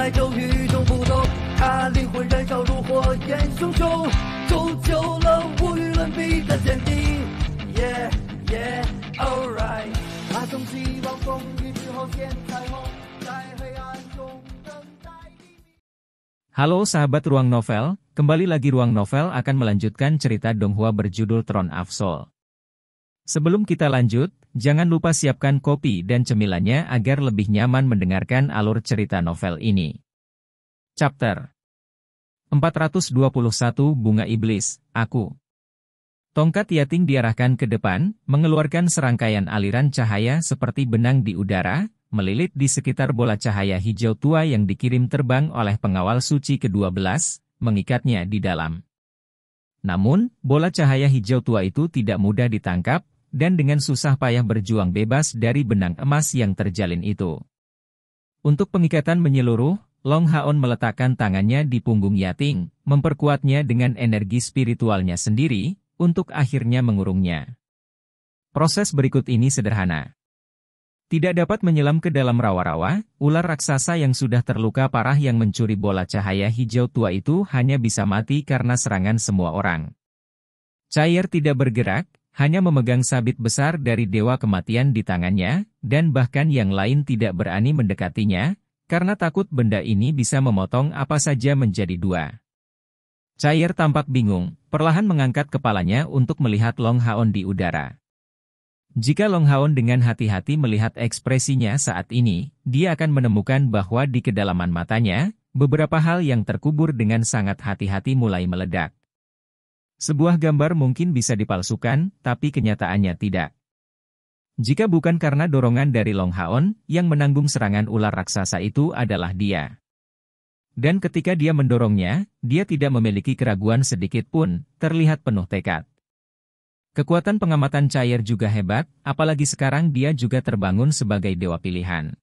来就与众不同，他灵魂燃烧如火焰熊熊，铸就了无与伦比的坚定。Yeah yeah alright， 他从希望风雨之后见彩虹，在黑暗中等待黎明。 Halo sahabat Ruang Novel, kembali lagi Ruang Novel akan melanjutkan cerita Donghua berjudul Throne of Soul. Sebelum kita lanjut, jangan lupa siapkan kopi dan cemilannya agar lebih nyaman mendengarkan alur cerita novel ini. Chapter 421 Bunga Iblis, Aku. Tongkat Yating diarahkan ke depan, mengeluarkan serangkaian aliran cahaya seperti benang di udara, melilit di sekitar bola cahaya hijau tua yang dikirim terbang oleh pengawal suci ke-12, mengikatnya di dalam. Namun, bola cahaya hijau tua itu tidak mudah ditangkap, dan dengan susah payah berjuang bebas dari benang emas yang terjalin itu. Untuk pengikatan menyeluruh, Long Haon meletakkan tangannya di punggung Yating, memperkuatnya dengan energi spiritualnya sendiri, untuk akhirnya mengurungnya. Proses berikut ini sederhana. Tidak dapat menyelam ke dalam rawa-rawa, ular raksasa yang sudah terluka parah yang mencuri bola cahaya hijau tua itu hanya bisa mati karena serangan semua orang. Cair tidak bergerak, hanya memegang sabit besar dari Dewa Kematian di tangannya, dan bahkan yang lain tidak berani mendekatinya, karena takut benda ini bisa memotong apa saja menjadi dua. Cair tampak bingung, perlahan mengangkat kepalanya untuk melihat Long Haon di udara. Jika Long Haon dengan hati-hati melihat ekspresinya saat ini, dia akan menemukan bahwa di kedalaman matanya, beberapa hal yang terkubur dengan sangat hati-hati mulai meledak. Sebuah gambar mungkin bisa dipalsukan, tapi kenyataannya tidak. Jika bukan karena dorongan dari Long Haon, yang menanggung serangan ular raksasa itu adalah dia. Dan ketika dia mendorongnya, dia tidak memiliki keraguan sedikit pun, terlihat penuh tekad. Kekuatan pengamatan Cair juga hebat, apalagi sekarang dia juga terbangun sebagai dewa pilihan.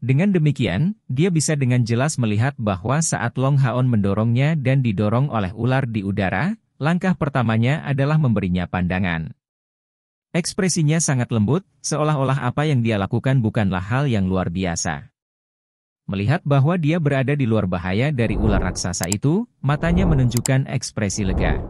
Dengan demikian, dia bisa dengan jelas melihat bahwa saat Long Haon mendorongnya dan didorong oleh ular di udara, langkah pertamanya adalah memberinya pandangan. Ekspresinya sangat lembut, seolah-olah apa yang dia lakukan bukanlah hal yang luar biasa. Melihat bahwa dia berada di luar bahaya dari ular raksasa itu, matanya menunjukkan ekspresi lega.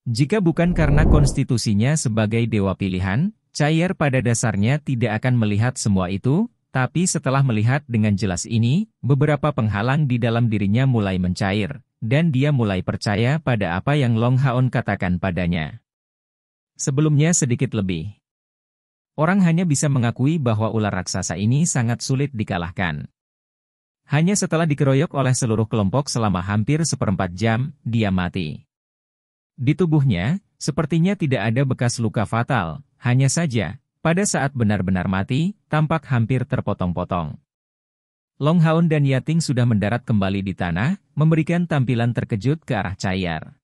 Jika bukan karena konstitusinya sebagai dewa pilihan, Cair pada dasarnya tidak akan melihat semua itu, tapi setelah melihat dengan jelas ini, beberapa penghalang di dalam dirinya mulai mencair, dan dia mulai percaya pada apa yang Long Haon katakan padanya. Sebelumnya sedikit lebih. Orang hanya bisa mengakui bahwa ular raksasa ini sangat sulit dikalahkan. Hanya setelah dikeroyok oleh seluruh kelompok selama hampir seperempat jam, dia mati. Di tubuhnya, sepertinya tidak ada bekas luka fatal, hanya saja, pada saat benar-benar mati, tampak hampir terpotong-potong. Long Haon dan Yating sudah mendarat kembali di tanah, memberikan tampilan terkejut ke arah Cair.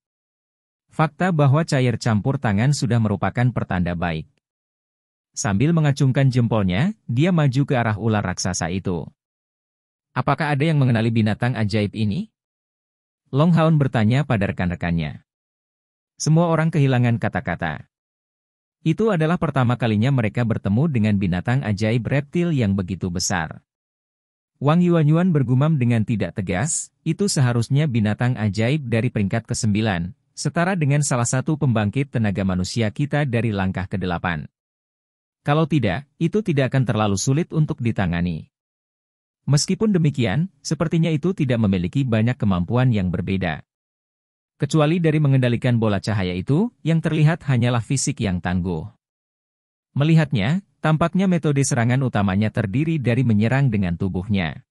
Fakta bahwa Cair campur tangan sudah merupakan pertanda baik. Sambil mengacungkan jempolnya, dia maju ke arah ular raksasa itu. Apakah ada yang mengenali binatang ajaib ini? Long Haon bertanya pada rekan-rekannya. Semua orang kehilangan kata-kata. Itu adalah pertama kalinya mereka bertemu dengan binatang ajaib reptil yang begitu besar. Wang Yuanyuan bergumam dengan tidak tegas, itu seharusnya binatang ajaib dari peringkat ke-9, setara dengan salah satu pembangkit tenaga manusia kita dari langkah ke-8. Kalau tidak, itu tidak akan terlalu sulit untuk ditangani. Meskipun demikian, sepertinya itu tidak memiliki banyak kemampuan yang berbeda. Kecuali dari mengendalikan bola cahaya itu, yang terlihat hanyalah fisik yang tangguh. Melihatnya, tampaknya metode serangan utamanya terdiri dari menyerang dengan tubuhnya.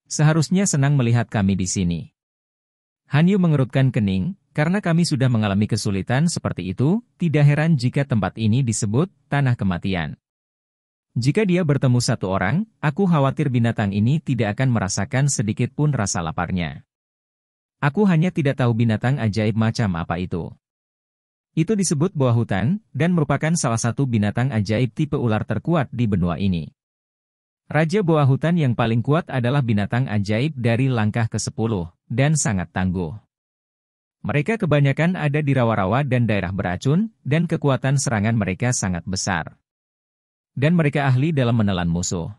Seharusnya senang melihat kami di sini. Han Yu mengerutkan kening, karena kami sudah mengalami kesulitan seperti itu, tidak heran jika tempat ini disebut Tanah Kematian. Jika dia bertemu satu orang, aku khawatir binatang ini tidak akan merasakan sedikit pun rasa laparnya. Aku hanya tidak tahu binatang ajaib macam apa itu. Itu disebut boa hutan, dan merupakan salah satu binatang ajaib tipe ular terkuat di benua ini. Raja boa hutan yang paling kuat adalah binatang ajaib dari langkah ke-10, dan sangat tangguh. Mereka kebanyakan ada di rawa-rawa dan daerah beracun, dan kekuatan serangan mereka sangat besar. Dan mereka ahli dalam menelan musuh.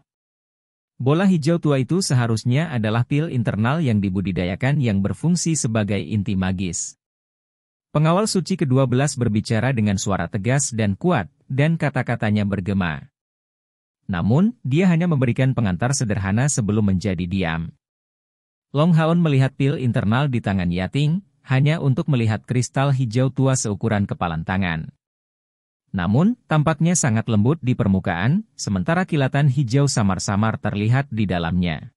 Bola hijau tua itu seharusnya adalah pil internal yang dibudidayakan yang berfungsi sebagai inti magis. Pengawal suci ke-12 berbicara dengan suara tegas dan kuat, dan kata-katanya bergema. Namun, dia hanya memberikan pengantar sederhana sebelum menjadi diam. Long Haon melihat pil internal di tangan Yating, hanya untuk melihat kristal hijau tua seukuran kepalan tangan. Namun, tampaknya sangat lembut di permukaan, sementara kilatan hijau samar-samar terlihat di dalamnya.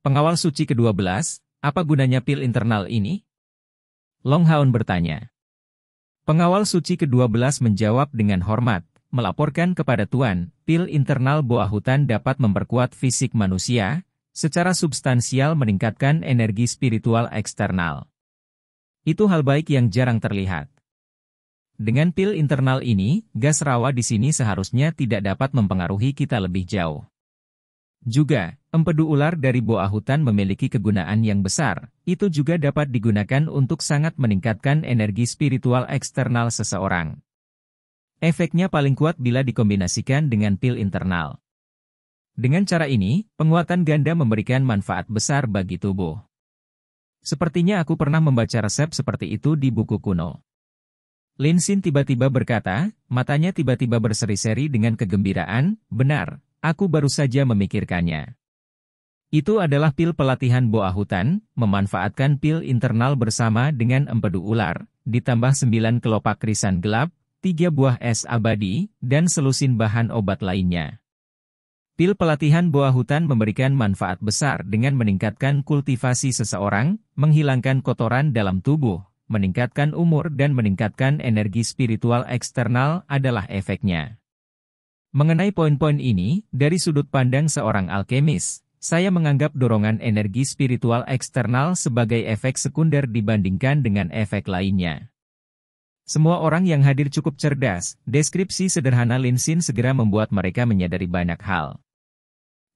Pengawal suci ke-12, apa gunanya pil internal ini? Long Haon bertanya. Pengawal suci ke-12 menjawab dengan hormat, melaporkan kepada Tuan, pil internal boa hutan dapat memperkuat fisik manusia, secara substansial meningkatkan energi spiritual eksternal. Itu hal baik yang jarang terlihat. Dengan pil internal ini, gas rawa di sini seharusnya tidak dapat mempengaruhi kita lebih jauh. Juga, empedu ular dari boa hutan memiliki kegunaan yang besar, itu juga dapat digunakan untuk sangat meningkatkan energi spiritual eksternal seseorang. Efeknya paling kuat bila dikombinasikan dengan pil internal. Dengan cara ini, penguatan ganda memberikan manfaat besar bagi tubuh. Sepertinya aku pernah membaca resep seperti itu di buku kuno. Lin Xin tiba-tiba berkata, matanya tiba-tiba berseri-seri dengan kegembiraan, benar, aku baru saja memikirkannya. Itu adalah pil pelatihan boa hutan, memanfaatkan pil internal bersama dengan empedu ular, ditambah 9 kelopak krisan gelap, 3 buah es abadi, dan selusin bahan obat lainnya. Pil pelatihan boa hutan memberikan manfaat besar dengan meningkatkan kultivasi seseorang, menghilangkan kotoran dalam tubuh, meningkatkan umur dan meningkatkan energi spiritual eksternal adalah efeknya. Mengenai poin-poin ini, dari sudut pandang seorang alkemis, saya menganggap dorongan energi spiritual eksternal sebagai efek sekunder dibandingkan dengan efek lainnya. Semua orang yang hadir cukup cerdas, deskripsi sederhana Lin Xin segera membuat mereka menyadari banyak hal.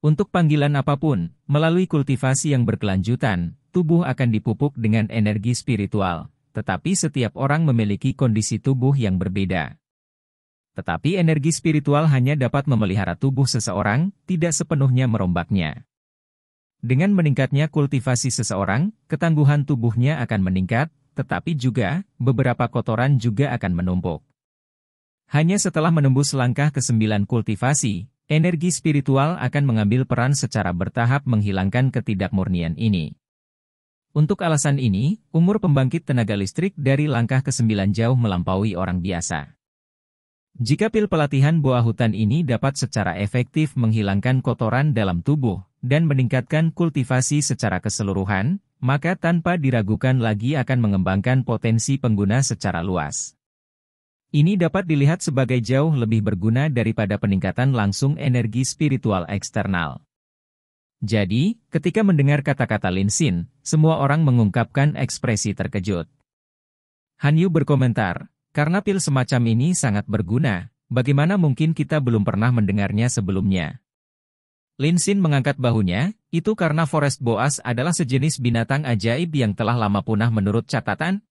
Untuk panggilan apapun, melalui kultivasi yang berkelanjutan, tubuh akan dipupuk dengan energi spiritual. Tetapi setiap orang memiliki kondisi tubuh yang berbeda. Tetapi energi spiritual hanya dapat memelihara tubuh seseorang, tidak sepenuhnya merombaknya. Dengan meningkatnya kultivasi seseorang, ketangguhan tubuhnya akan meningkat, tetapi juga, beberapa kotoran juga akan menumpuk. Hanya setelah menembus langkah ke-9 kultivasi, energi spiritual akan mengambil peran secara bertahap menghilangkan ketidakmurnian ini. Untuk alasan ini, umur pembangkit tenaga listrik dari langkah ke-9 jauh melampaui orang biasa. Jika pil pelatihan boa hutan ini dapat secara efektif menghilangkan kotoran dalam tubuh, dan meningkatkan kultivasi secara keseluruhan, maka tanpa diragukan lagi akan mengembangkan potensi pengguna secara luas. Ini dapat dilihat sebagai jauh lebih berguna daripada peningkatan langsung energi spiritual eksternal. Jadi, ketika mendengar kata-kata Lin Xin, semua orang mengungkapkan ekspresi terkejut. Han Yu berkomentar, karena pil semacam ini sangat berguna, bagaimana mungkin kita belum pernah mendengarnya sebelumnya? Lin Xin mengangkat bahunya, itu karena Forest Boas adalah sejenis binatang ajaib yang telah lama punah menurut catatan?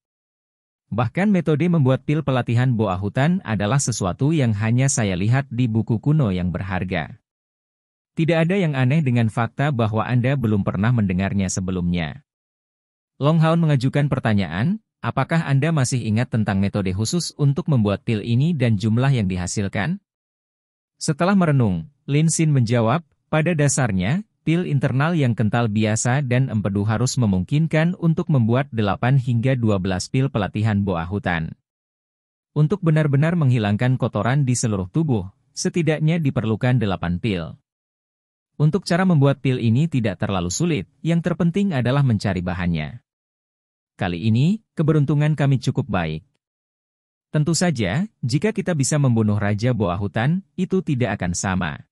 Bahkan metode membuat pil pelatihan boa hutan adalah sesuatu yang hanya saya lihat di buku kuno yang berharga. Tidak ada yang aneh dengan fakta bahwa Anda belum pernah mendengarnya sebelumnya. Long Haon mengajukan pertanyaan, apakah Anda masih ingat tentang metode khusus untuk membuat pil ini dan jumlah yang dihasilkan? Setelah merenung, Lin Xin menjawab, pada dasarnya, pil internal yang kental biasa dan empedu harus memungkinkan untuk membuat 8 hingga 12 pil pelatihan boa hutan. Untuk benar-benar menghilangkan kotoran di seluruh tubuh, setidaknya diperlukan 8 pil. Untuk cara membuat pil ini tidak terlalu sulit, yang terpenting adalah mencari bahannya. Kali ini, keberuntungan kami cukup baik. Tentu saja, jika kita bisa membunuh Raja Boa Hutan, itu tidak akan sama.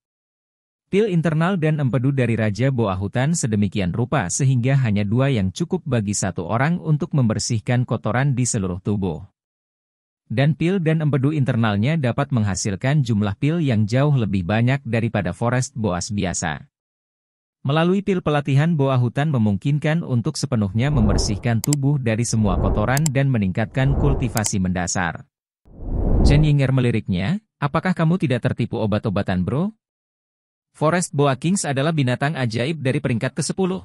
Pil internal dan empedu dari Raja Boa Hutan sedemikian rupa sehingga hanya 2 yang cukup bagi 1 orang untuk membersihkan kotoran di seluruh tubuh. Dan pil dan empedu internalnya dapat menghasilkan jumlah pil yang jauh lebih banyak daripada Forest Boas biasa. Melalui pil pelatihan boa hutan memungkinkan untuk sepenuhnya membersihkan tubuh dari semua kotoran dan meningkatkan kultivasi mendasar. Chen Yinger meliriknya, apakah kamu tidak tertipu obat-obatan bro? Forest Boa Kings adalah binatang ajaib dari peringkat ke-10.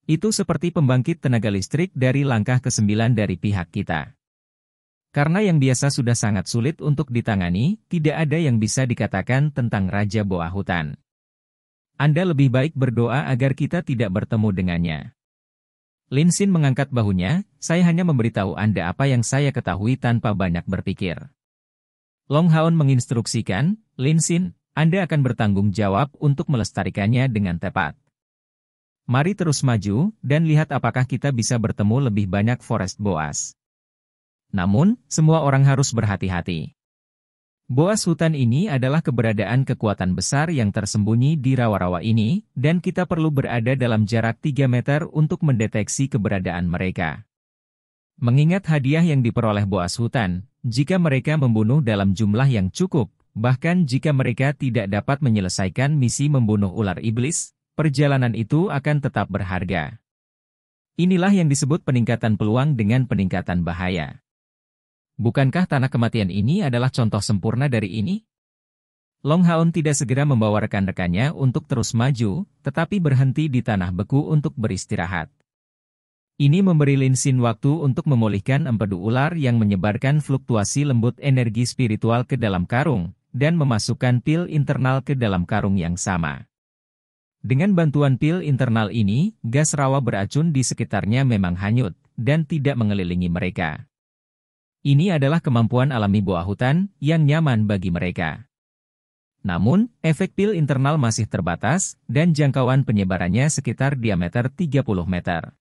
Itu seperti pembangkit tenaga listrik dari langkah ke-9 dari pihak kita. Karena yang biasa sudah sangat sulit untuk ditangani, tidak ada yang bisa dikatakan tentang Raja Boa Hutan. Anda lebih baik berdoa agar kita tidak bertemu dengannya. Lin Xin mengangkat bahunya, saya hanya memberitahu Anda apa yang saya ketahui tanpa banyak berpikir. Long Haon menginstruksikan, Lin Xin, Anda akan bertanggung jawab untuk melestarikannya dengan tepat. Mari terus maju, dan lihat apakah kita bisa bertemu lebih banyak Forest Boas. Namun, semua orang harus berhati-hati. Boas hutan ini adalah keberadaan kekuatan besar yang tersembunyi di rawa-rawa ini, dan kita perlu berada dalam jarak 3 meter untuk mendeteksi keberadaan mereka. Mengingat hadiah yang diperoleh boas hutan, jika mereka membunuh dalam jumlah yang cukup, bahkan jika mereka tidak dapat menyelesaikan misi membunuh ular iblis, perjalanan itu akan tetap berharga. Inilah yang disebut peningkatan peluang dengan peningkatan bahaya. Bukankah tanah kematian ini adalah contoh sempurna dari ini? Long Haon tidak segera membawa rekan-rekannya untuk terus maju, tetapi berhenti di tanah beku untuk beristirahat. Ini memberi Lin Xin waktu untuk memulihkan empedu ular yang menyebarkan fluktuasi lembut energi spiritual ke dalam karung, dan memasukkan pil internal ke dalam karung yang sama. Dengan bantuan pil internal ini, gas rawa beracun di sekitarnya memang hanyut, dan tidak mengelilingi mereka. Ini adalah kemampuan alami boa hutan yang nyaman bagi mereka. Namun, efek pil internal masih terbatas, dan jangkauan penyebarannya sekitar diameter 30 meter.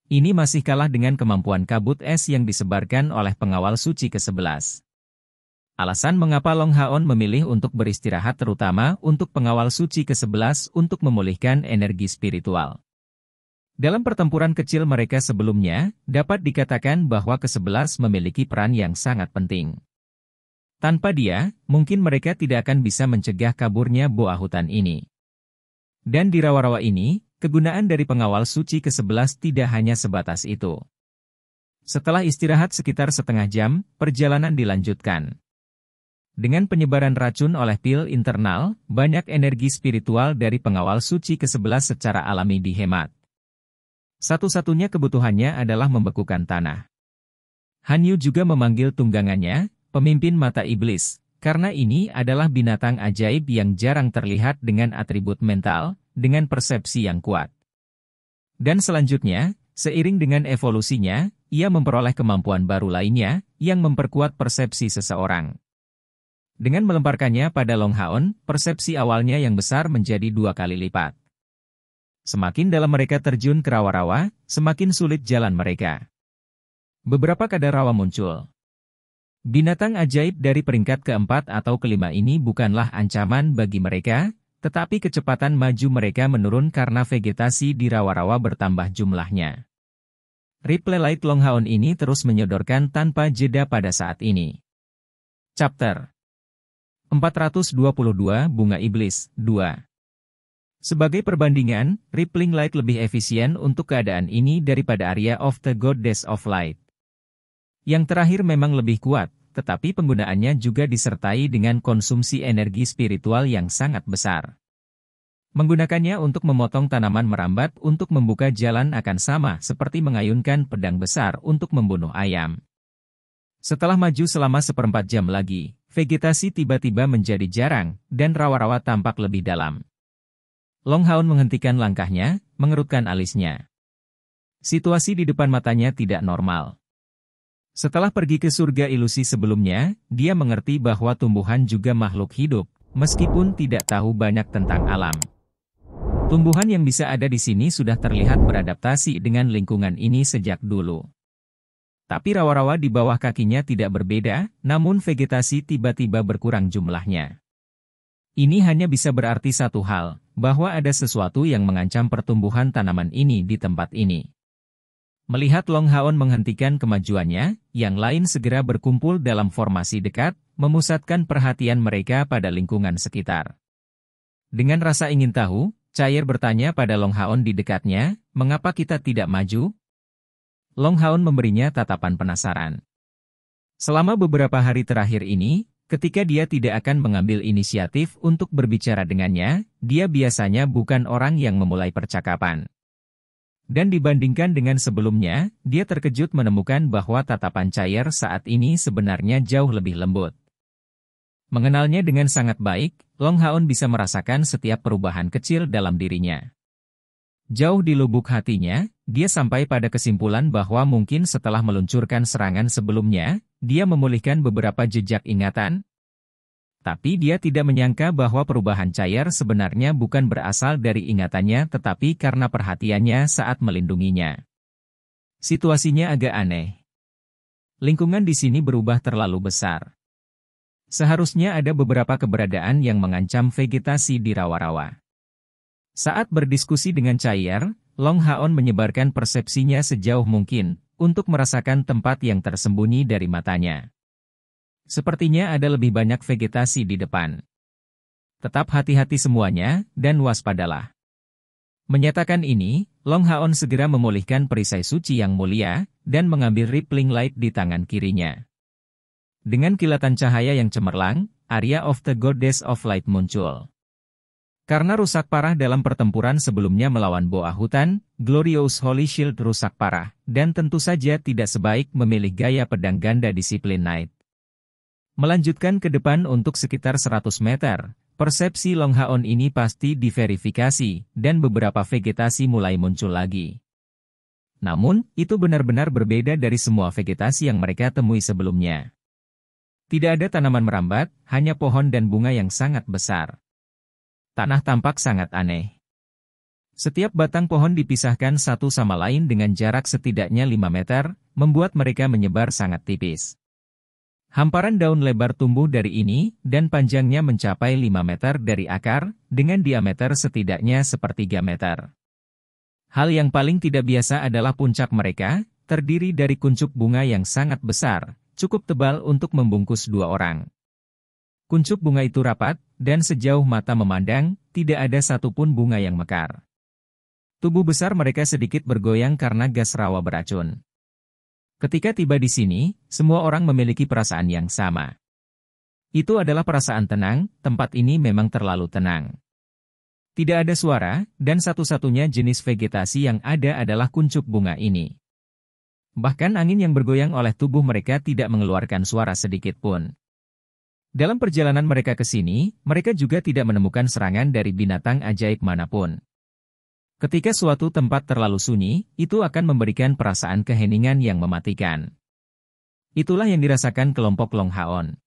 Ini masih kalah dengan kemampuan kabut es yang disebarkan oleh pengawal suci ke-11. Alasan mengapa Long Haon memilih untuk beristirahat terutama untuk pengawal suci ke-11 untuk memulihkan energi spiritual. Dalam pertempuran kecil mereka sebelumnya, dapat dikatakan bahwa ke-11 memiliki peran yang sangat penting. Tanpa dia, mungkin mereka tidak akan bisa mencegah kaburnya boa hutan ini. Dan di rawa-rawa ini, kegunaan dari pengawal suci ke-11 tidak hanya sebatas itu. Setelah istirahat sekitar setengah jam, perjalanan dilanjutkan. Dengan penyebaran racun oleh pil internal, banyak energi spiritual dari pengawal suci ke-11 secara alami dihemat. Satu-satunya kebutuhannya adalah membekukan tanah. Han Yu juga memanggil tunggangannya, pemimpin mata iblis, karena ini adalah binatang ajaib yang jarang terlihat dengan atribut mental, dengan persepsi yang kuat. Dan selanjutnya, seiring dengan evolusinya, ia memperoleh kemampuan baru lainnya, yang memperkuat persepsi seseorang. Dengan melemparkannya pada Long Haon, persepsi awalnya yang besar menjadi 2 kali lipat. Semakin dalam mereka terjun ke rawa-rawa, semakin sulit jalan mereka. Beberapa kadar rawa muncul. Binatang ajaib dari peringkat ke-4 atau ke-5 ini bukanlah ancaman bagi mereka, tetapi kecepatan maju mereka menurun karena vegetasi di rawa-rawa bertambah jumlahnya. Ripple Light Long Haon ini terus menyodorkan tanpa jeda pada saat ini. Chapter 422 Bunga Iblis, 2. Sebagai perbandingan, Rippling Light lebih efisien untuk keadaan ini daripada Area of the Goddess of Light. Yang terakhir memang lebih kuat, tetapi penggunaannya juga disertai dengan konsumsi energi spiritual yang sangat besar. Menggunakannya untuk memotong tanaman merambat untuk membuka jalan akan sama seperti mengayunkan pedang besar untuk membunuh ayam. Setelah maju selama 1/4 jam lagi, vegetasi tiba-tiba menjadi jarang, dan rawa-rawa tampak lebih dalam. Long Haon menghentikan langkahnya, mengerutkan alisnya. Situasi di depan matanya tidak normal. Setelah pergi ke surga ilusi sebelumnya, dia mengerti bahwa tumbuhan juga makhluk hidup, meskipun tidak tahu banyak tentang alam. Tumbuhan yang bisa ada di sini sudah terlihat beradaptasi dengan lingkungan ini sejak dulu. Tapi rawa-rawa di bawah kakinya tidak berbeda, namun vegetasi tiba-tiba berkurang jumlahnya. Ini hanya bisa berarti satu hal, bahwa ada sesuatu yang mengancam pertumbuhan tanaman ini di tempat ini. Melihat Long Haon menghentikan kemajuannya, yang lain segera berkumpul dalam formasi dekat, memusatkan perhatian mereka pada lingkungan sekitar. Dengan rasa ingin tahu, Cair bertanya pada Long Haon di dekatnya, mengapa kita tidak maju? Long Haon memberinya tatapan penasaran. Selama beberapa hari terakhir ini, Ketika dia tidak akan mengambil inisiatif untuk berbicara dengannya, dia biasanya bukan orang yang memulai percakapan. Dan dibandingkan dengan sebelumnya, dia terkejut menemukan bahwa tatapan Chair saat ini sebenarnya jauh lebih lembut. Mengenalnya dengan sangat baik, Long Haon bisa merasakan setiap perubahan kecil dalam dirinya. Jauh di lubuk hatinya, dia sampai pada kesimpulan bahwa mungkin setelah meluncurkan serangan sebelumnya, dia memulihkan beberapa jejak ingatan. Tapi dia tidak menyangka bahwa perubahan Chair sebenarnya bukan berasal dari ingatannya tetapi karena perhatiannya saat melindunginya. Situasinya agak aneh. Lingkungan di sini berubah terlalu besar. Seharusnya ada beberapa keberadaan yang mengancam vegetasi di rawa-rawa. Saat berdiskusi dengan Chair, Long Haon menyebarkan persepsinya sejauh mungkin, untuk merasakan tempat yang tersembunyi dari matanya. Sepertinya ada lebih banyak vegetasi di depan. Tetap hati-hati semuanya, dan waspadalah. Menyatakan ini, Long Haon segera memulihkan perisai suci yang mulia, dan mengambil rippling light di tangan kirinya. Dengan kilatan cahaya yang cemerlang, Area of the Goddess of Light muncul. Karena rusak parah dalam pertempuran sebelumnya melawan Boa Hutan, Glorious Holy Shield rusak parah, dan tentu saja tidak sebaik memilih gaya pedang ganda disiplin Knight. Melanjutkan ke depan untuk sekitar 100 meter, persepsi Long Haon ini pasti diverifikasi, dan beberapa vegetasi mulai muncul lagi. Namun, itu benar-benar berbeda dari semua vegetasi yang mereka temui sebelumnya. Tidak ada tanaman merambat, hanya pohon dan bunga yang sangat besar. Tanah tampak sangat aneh. Setiap batang pohon dipisahkan satu sama lain dengan jarak setidaknya 5 meter, membuat mereka menyebar sangat tipis. Hamparan daun lebar tumbuh dari ini, dan panjangnya mencapai 5 meter dari akar, dengan diameter setidaknya sepertiga meter. Hal yang paling tidak biasa adalah puncak mereka, terdiri dari kuncup bunga yang sangat besar, cukup tebal untuk membungkus 2 orang. Kuncup bunga itu rapat, dan sejauh mata memandang, tidak ada satupun bunga yang mekar. Tubuh besar mereka sedikit bergoyang karena gas rawa beracun. Ketika tiba di sini, semua orang memiliki perasaan yang sama. Itu adalah perasaan tenang, tempat ini memang terlalu tenang. Tidak ada suara, dan satu-satunya jenis vegetasi yang ada adalah kuncup bunga ini. Bahkan angin yang bergoyang oleh tubuh mereka tidak mengeluarkan suara sedikit pun. Dalam perjalanan mereka ke sini, mereka juga tidak menemukan serangan dari binatang ajaib manapun. Ketika suatu tempat terlalu sunyi, itu akan memberikan perasaan keheningan yang mematikan. Itulah yang dirasakan kelompok Long Haon.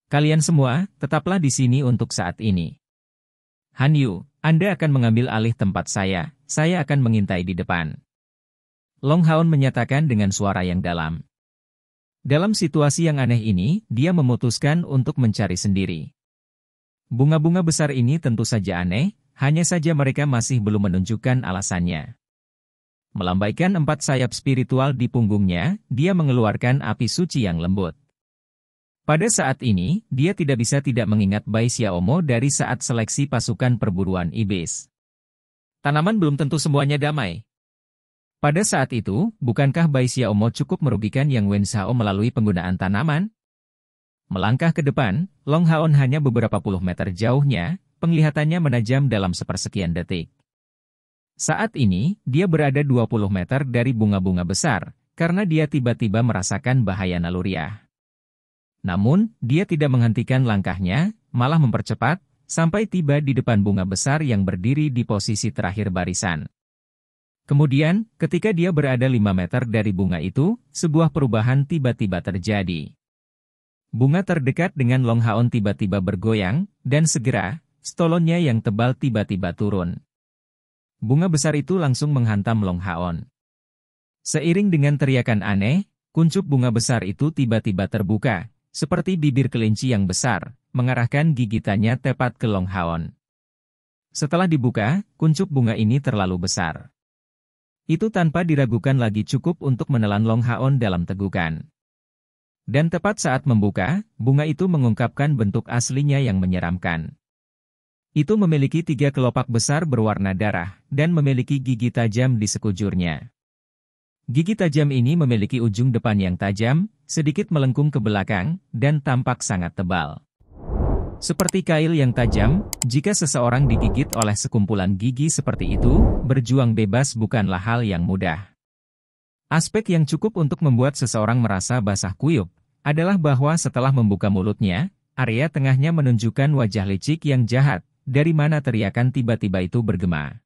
Kalian semua, tetaplah di sini untuk saat ini. Han Yu, Anda akan mengambil alih tempat saya akan mengintai di depan. Long Haon menyatakan dengan suara yang dalam. Dalam situasi yang aneh ini, dia memutuskan untuk mencari sendiri. Bunga-bunga besar ini tentu saja aneh, hanya saja mereka masih belum menunjukkan alasannya. Melambaikan 4 sayap spiritual di punggungnya, dia mengeluarkan api suci yang lembut. Pada saat ini, dia tidak bisa tidak mengingat Bai Xiaomo dari saat seleksi pasukan perburuan iblis. Tanaman belum tentu semuanya damai. Pada saat itu, bukankah Bai Xiaomo cukup merugikan Yang Wen Shao melalui penggunaan tanaman? Melangkah ke depan, Long Haon hanya beberapa puluh meter jauhnya, penglihatannya menajam dalam sepersekian detik. Saat ini, dia berada 20 meter dari bunga-bunga besar, karena dia tiba-tiba merasakan bahaya naluriah. Namun, dia tidak menghentikan langkahnya, malah mempercepat, sampai tiba di depan bunga besar yang berdiri di posisi terakhir barisan. Kemudian, ketika dia berada 5 meter dari bunga itu, sebuah perubahan tiba-tiba terjadi. Bunga terdekat dengan Long Haon tiba-tiba bergoyang, dan segera, stolonnya yang tebal tiba-tiba turun. Bunga besar itu langsung menghantam Long Haon. Seiring dengan teriakan aneh, kuncup bunga besar itu tiba-tiba terbuka, seperti bibir kelinci yang besar, mengarahkan gigitannya tepat ke Long Haon. Setelah dibuka, kuncup bunga ini terlalu besar. Itu tanpa diragukan lagi cukup untuk menelan Long Haon dalam tegukan. Dan tepat saat membuka, bunga itu mengungkapkan bentuk aslinya yang menyeramkan. Itu memiliki 3 kelopak besar berwarna darah, dan memiliki gigi tajam di sekujurnya. Gigi tajam ini memiliki ujung depan yang tajam, sedikit melengkung ke belakang, dan tampak sangat tebal. Seperti kail yang tajam, jika seseorang digigit oleh sekumpulan gigi seperti itu, berjuang bebas bukanlah hal yang mudah. Aspek yang cukup untuk membuat seseorang merasa basah kuyup, adalah bahwa setelah membuka mulutnya, area tengahnya menunjukkan wajah licik yang jahat, dari mana teriakan tiba-tiba itu bergema.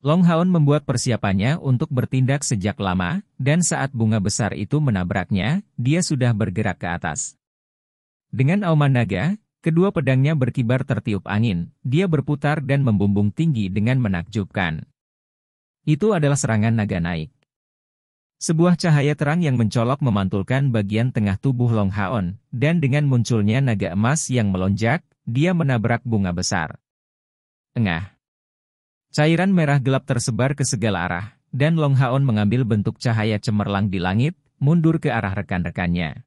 Long Haon membuat persiapannya untuk bertindak sejak lama, dan saat bunga besar itu menabraknya, dia sudah bergerak ke atas. Dengan auman naga, kedua pedangnya berkibar tertiup angin, dia berputar dan membumbung tinggi dengan menakjubkan. Itu adalah serangan naga naik. Sebuah cahaya terang yang mencolok memantulkan bagian tengah tubuh Long Haon, dan dengan munculnya naga emas yang melonjak, dia menabrak bunga besar. Engah. Cairan merah gelap tersebar ke segala arah, dan Long Haon mengambil bentuk cahaya cemerlang di langit, mundur ke arah rekan-rekannya.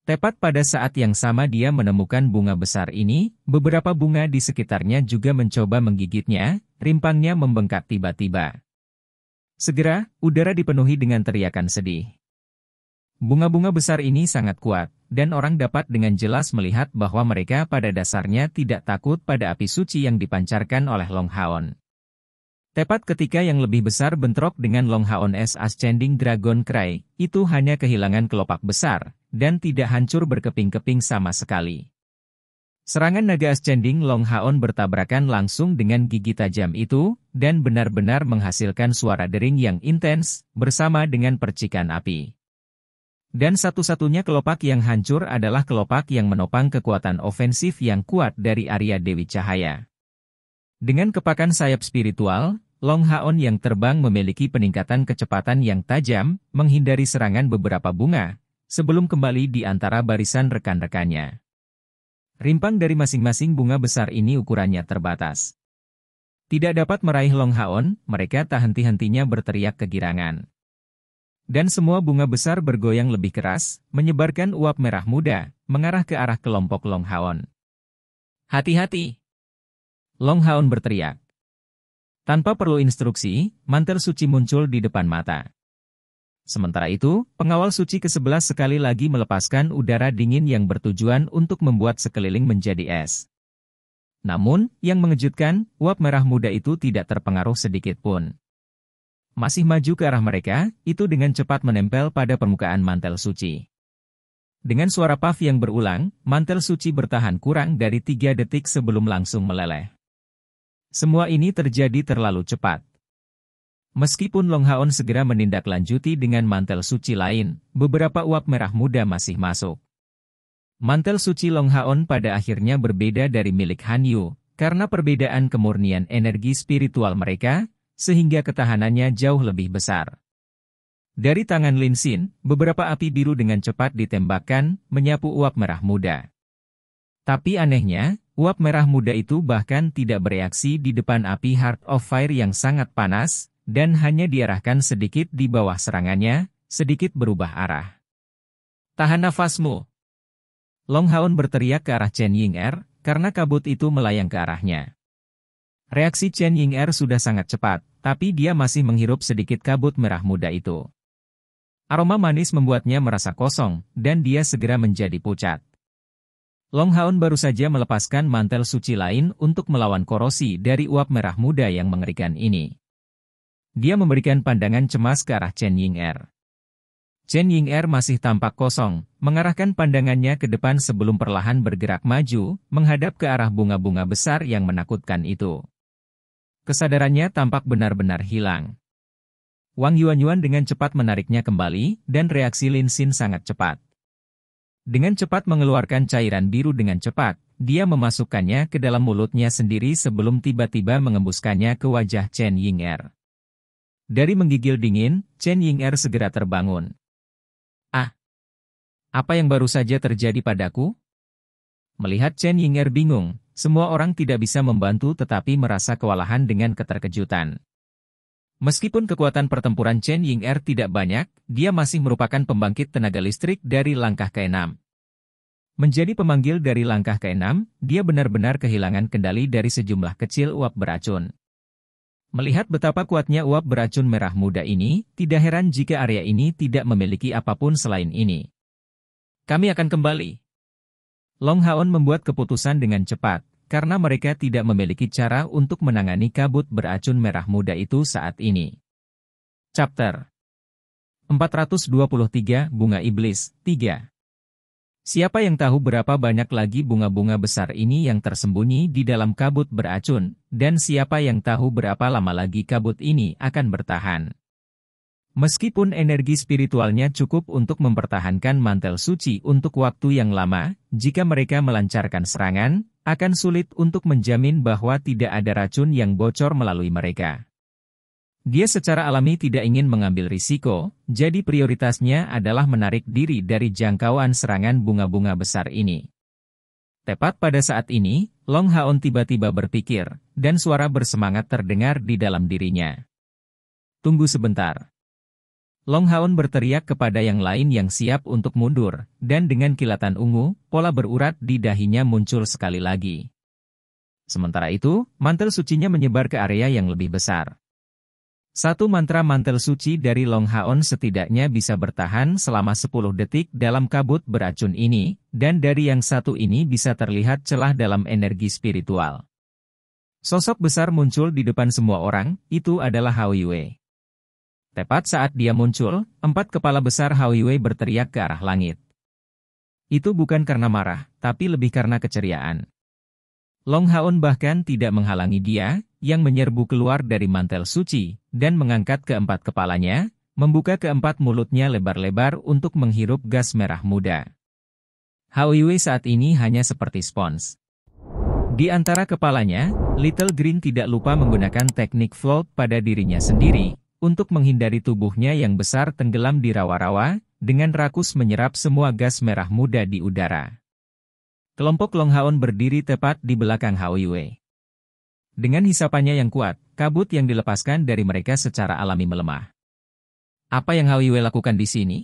Tepat pada saat yang sama dia menemukan bunga besar ini, beberapa bunga di sekitarnya juga mencoba menggigitnya, rimpangnya membengkak tiba-tiba. Segera, udara dipenuhi dengan teriakan sedih. Bunga-bunga besar ini sangat kuat, dan orang dapat dengan jelas melihat bahwa mereka pada dasarnya tidak takut pada api suci yang dipancarkan oleh Long Haon. Tepat ketika yang lebih besar bentrok dengan Long Haon Ascending Dragon Cry, itu hanya kehilangan kelopak besar, dan tidak hancur berkeping-keping sama sekali. Serangan naga Ascending Long Haon bertabrakan langsung dengan gigi tajam itu, dan benar-benar menghasilkan suara dering yang intens, bersama dengan percikan api. Dan satu-satunya kelopak yang hancur adalah kelopak yang menopang kekuatan ofensif yang kuat dari Arya Dewi Cahaya. Dengan kepakan sayap spiritual, Long Haon yang terbang memiliki peningkatan kecepatan yang tajam, menghindari serangan beberapa bunga, sebelum kembali di antara barisan rekan-rekannya. Rimpang dari masing-masing bunga besar ini ukurannya terbatas. Tidak dapat meraih Long Haon, mereka tak henti-hentinya berteriak kegirangan. Dan semua bunga besar bergoyang lebih keras, menyebarkan uap merah muda, mengarah ke arah kelompok Long Haon. Hati-hati! Long Haon berteriak. Tanpa perlu instruksi, mantel suci muncul di depan mata. Sementara itu, pengawal suci ke-11 sekali lagi melepaskan udara dingin yang bertujuan untuk membuat sekeliling menjadi es. Namun, yang mengejutkan, uap merah muda itu tidak terpengaruh sedikit pun. Masih maju ke arah mereka, itu dengan cepat menempel pada permukaan mantel suci. Dengan suara puff yang berulang, mantel suci bertahan kurang dari 3 detik sebelum langsung meleleh. Semua ini terjadi terlalu cepat. Meskipun Long Haon segera menindaklanjuti dengan mantel suci lain, beberapa uap merah muda masih masuk. Mantel suci Long Haon pada akhirnya berbeda dari milik Han Yu, karena perbedaan kemurnian energi spiritual mereka, sehingga ketahanannya jauh lebih besar. Dari tangan Lin Xin, beberapa api biru dengan cepat ditembakkan, menyapu uap merah muda. Tapi anehnya, uap merah muda itu bahkan tidak bereaksi di depan api Heart of Fire yang sangat panas, dan hanya diarahkan sedikit di bawah serangannya, sedikit berubah arah. Tahan nafasmu! Long Haon berteriak ke arah Chen Ying-er, karena kabut itu melayang ke arahnya. Reaksi Chen Ying-er sudah sangat cepat, tapi dia masih menghirup sedikit kabut merah muda itu. Aroma manis membuatnya merasa kosong, dan dia segera menjadi pucat. Long Haon baru saja melepaskan mantel suci lain untuk melawan korosi dari uap merah muda yang mengerikan ini. Dia memberikan pandangan cemas ke arah Chen Ying-er. Chen Ying-er masih tampak kosong, mengarahkan pandangannya ke depan sebelum perlahan bergerak maju, menghadap ke arah bunga-bunga besar yang menakutkan itu. Kesadarannya tampak benar-benar hilang. Wang Yuanyuan dengan cepat menariknya kembali, dan reaksi Lin Xin sangat cepat. Dengan cepat mengeluarkan cairan biru dengan cepat, dia memasukkannya ke dalam mulutnya sendiri sebelum tiba-tiba mengembuskannya ke wajah Chen Ying-er. Dari menggigil dingin, Chen Ying-er segera terbangun. Ah! Apa yang baru saja terjadi padaku? Melihat Chen Ying-er bingung, semua orang tidak bisa membantu tetapi merasa kewalahan dengan keterkejutan. Meskipun kekuatan pertempuran Chen Ying-er tidak banyak, dia masih merupakan pembangkit tenaga listrik dari langkah ke-6. Menjadi pemanggil dari langkah ke-6, dia benar-benar kehilangan kendali dari sejumlah kecil uap beracun. Melihat betapa kuatnya uap beracun merah muda ini, tidak heran jika area ini tidak memiliki apapun selain ini. Kami akan kembali. Long Haon membuat keputusan dengan cepat, karena mereka tidak memiliki cara untuk menangani kabut beracun merah muda itu saat ini. Chapter 423 Bunga Iblis 3. Siapa yang tahu berapa banyak lagi bunga-bunga besar ini yang tersembunyi di dalam kabut beracun, dan siapa yang tahu berapa lama lagi kabut ini akan bertahan. Meskipun energi spiritualnya cukup untuk mempertahankan mantel suci untuk waktu yang lama, jika mereka melancarkan serangan, akan sulit untuk menjamin bahwa tidak ada racun yang bocor melalui mereka. Dia secara alami tidak ingin mengambil risiko, jadi prioritasnya adalah menarik diri dari jangkauan serangan bunga-bunga besar ini. Tepat pada saat ini, Long Haon tiba-tiba berpikir, dan suara bersemangat terdengar di dalam dirinya. Tunggu sebentar. Long Haon berteriak kepada yang lain yang siap untuk mundur, dan dengan kilatan ungu, pola berurat di dahinya muncul sekali lagi. Sementara itu, mantel sucinya menyebar ke area yang lebih besar. Satu mantra mantel suci dari Long Haon setidaknya bisa bertahan selama 10 detik dalam kabut beracun ini, dan dari yang satu ini bisa terlihat celah dalam energi spiritual. Sosok besar muncul di depan semua orang, itu adalah Hao Yue. Tepat saat dia muncul, 4 kepala besar Hao Yue berteriak ke arah langit. Itu bukan karena marah, tapi lebih karena keceriaan. Long Haon bahkan tidak menghalangi dia, yang menyerbu keluar dari mantel suci, dan mengangkat keempat kepalanya, membuka keempat mulutnya lebar-lebar untuk menghirup gas merah muda. Hao Yue saat ini hanya seperti spons. Di antara kepalanya, Little Green tidak lupa menggunakan teknik float pada dirinya sendiri, untuk menghindari tubuhnya yang besar tenggelam di rawa-rawa, dengan rakus menyerap semua gas merah muda di udara. Kelompok Long Haon berdiri tepat di belakang Hao Yue. Dengan hisapannya yang kuat, kabut yang dilepaskan dari mereka secara alami melemah. Apa yang Hao Yue lakukan di sini?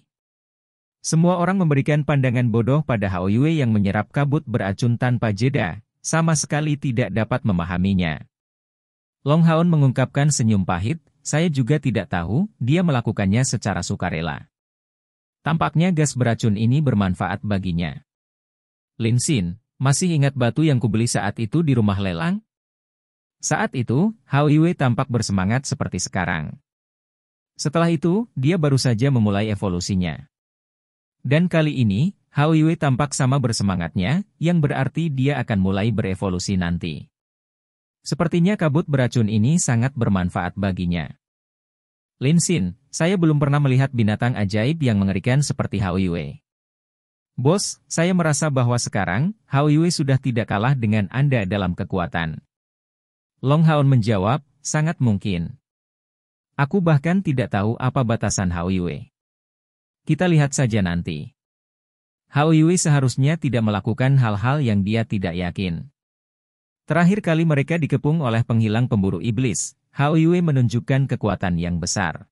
Semua orang memberikan pandangan bodoh pada Hao Yue yang menyerap kabut beracun tanpa jeda, sama sekali tidak dapat memahaminya. Long Haon mengungkapkan senyum pahit, saya juga tidak tahu, dia melakukannya secara sukarela. Tampaknya gas beracun ini bermanfaat baginya. Lin Xin, masih ingat batu yang kubeli saat itu di rumah lelang? Saat itu, Hao Yue tampak bersemangat seperti sekarang. Setelah itu, dia baru saja memulai evolusinya. Dan kali ini, Hao Yue tampak sama bersemangatnya, yang berarti dia akan mulai berevolusi nanti. Sepertinya kabut beracun ini sangat bermanfaat baginya. Lin Xin, saya belum pernah melihat binatang ajaib yang mengerikan seperti Hao Yue. Bos, saya merasa bahwa sekarang, Hao Yue sudah tidak kalah dengan Anda dalam kekuatan. Long Haon menjawab, sangat mungkin. Aku bahkan tidak tahu apa batasan Hao Yue. Kita lihat saja nanti. Hao Yue seharusnya tidak melakukan hal-hal yang dia tidak yakin. Terakhir kali mereka dikepung oleh penghilang pemburu iblis, Hao Yue menunjukkan kekuatan yang besar.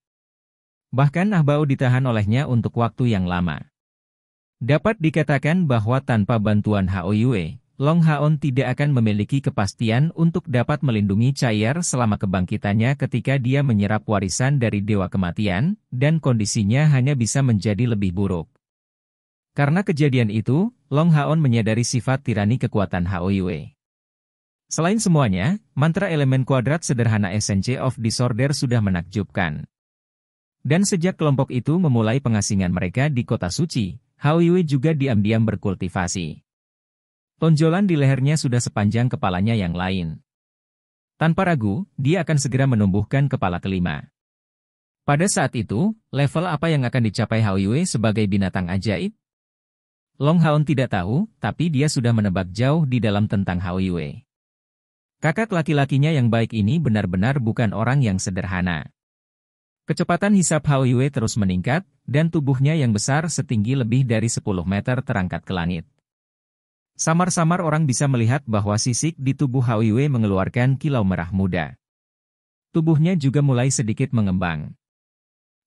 Bahkan Ah Bao ditahan olehnya untuk waktu yang lama. Dapat dikatakan bahwa tanpa bantuan Hao Yue, Long Haon tidak akan memiliki kepastian untuk dapat melindungi Chai'er selama kebangkitannya ketika dia menyerap warisan dari Dewa Kematian, dan kondisinya hanya bisa menjadi lebih buruk. Karena kejadian itu, Long Haon menyadari sifat tirani kekuatan Hao Yue. Selain semuanya, mantra elemen kuadrat sederhana Essence of Disorder sudah menakjubkan. Dan sejak kelompok itu memulai pengasingan mereka di kota suci, Hao Yue juga diam-diam berkultivasi. Tonjolan di lehernya sudah sepanjang kepalanya yang lain. Tanpa ragu, dia akan segera menumbuhkan kepala kelima. Pada saat itu, level apa yang akan dicapai Hao Yue sebagai binatang ajaib? Long Haon tidak tahu, tapi dia sudah menebak jauh di dalam tentang Hao Yue. Kakak laki-lakinya yang baik ini benar-benar bukan orang yang sederhana. Kecepatan hisap Hao Yue terus meningkat, dan tubuhnya yang besar setinggi lebih dari 10 meter terangkat ke langit. Samar-samar orang bisa melihat bahwa sisik di tubuh Hao Yue mengeluarkan kilau merah muda. Tubuhnya juga mulai sedikit mengembang.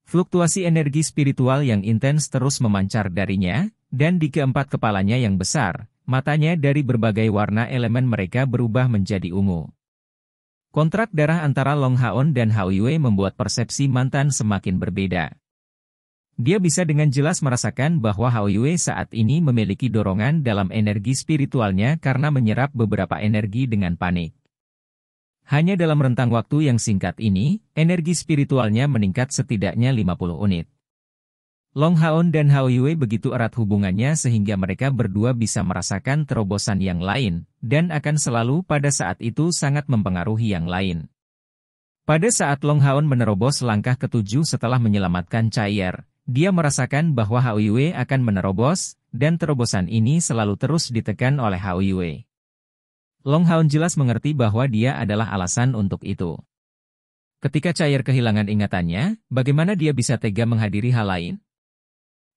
Fluktuasi energi spiritual yang intens terus memancar darinya, dan di keempat kepalanya yang besar, matanya dari berbagai warna elemen mereka berubah menjadi ungu. Kontrak darah antara Long Haon dan Hao Yue membuat persepsi mantan semakin berbeda. Dia bisa dengan jelas merasakan bahwa Hao Yue saat ini memiliki dorongan dalam energi spiritualnya karena menyerap beberapa energi dengan panik. Hanya dalam rentang waktu yang singkat ini, energi spiritualnya meningkat setidaknya 50 unit. Long Haon dan Hao Yue begitu erat hubungannya sehingga mereka berdua bisa merasakan terobosan yang lain, dan akan selalu pada saat itu sangat mempengaruhi yang lain. Pada saat Long Haon menerobos langkah ketujuh setelah menyelamatkan Chaier, dia merasakan bahwa Hao Yue akan menerobos, dan terobosan ini selalu terus ditekan oleh Hao Yue. Long Haon jelas mengerti bahwa dia adalah alasan untuk itu. Ketika Chaier kehilangan ingatannya, bagaimana dia bisa tega menghadiri hal lain?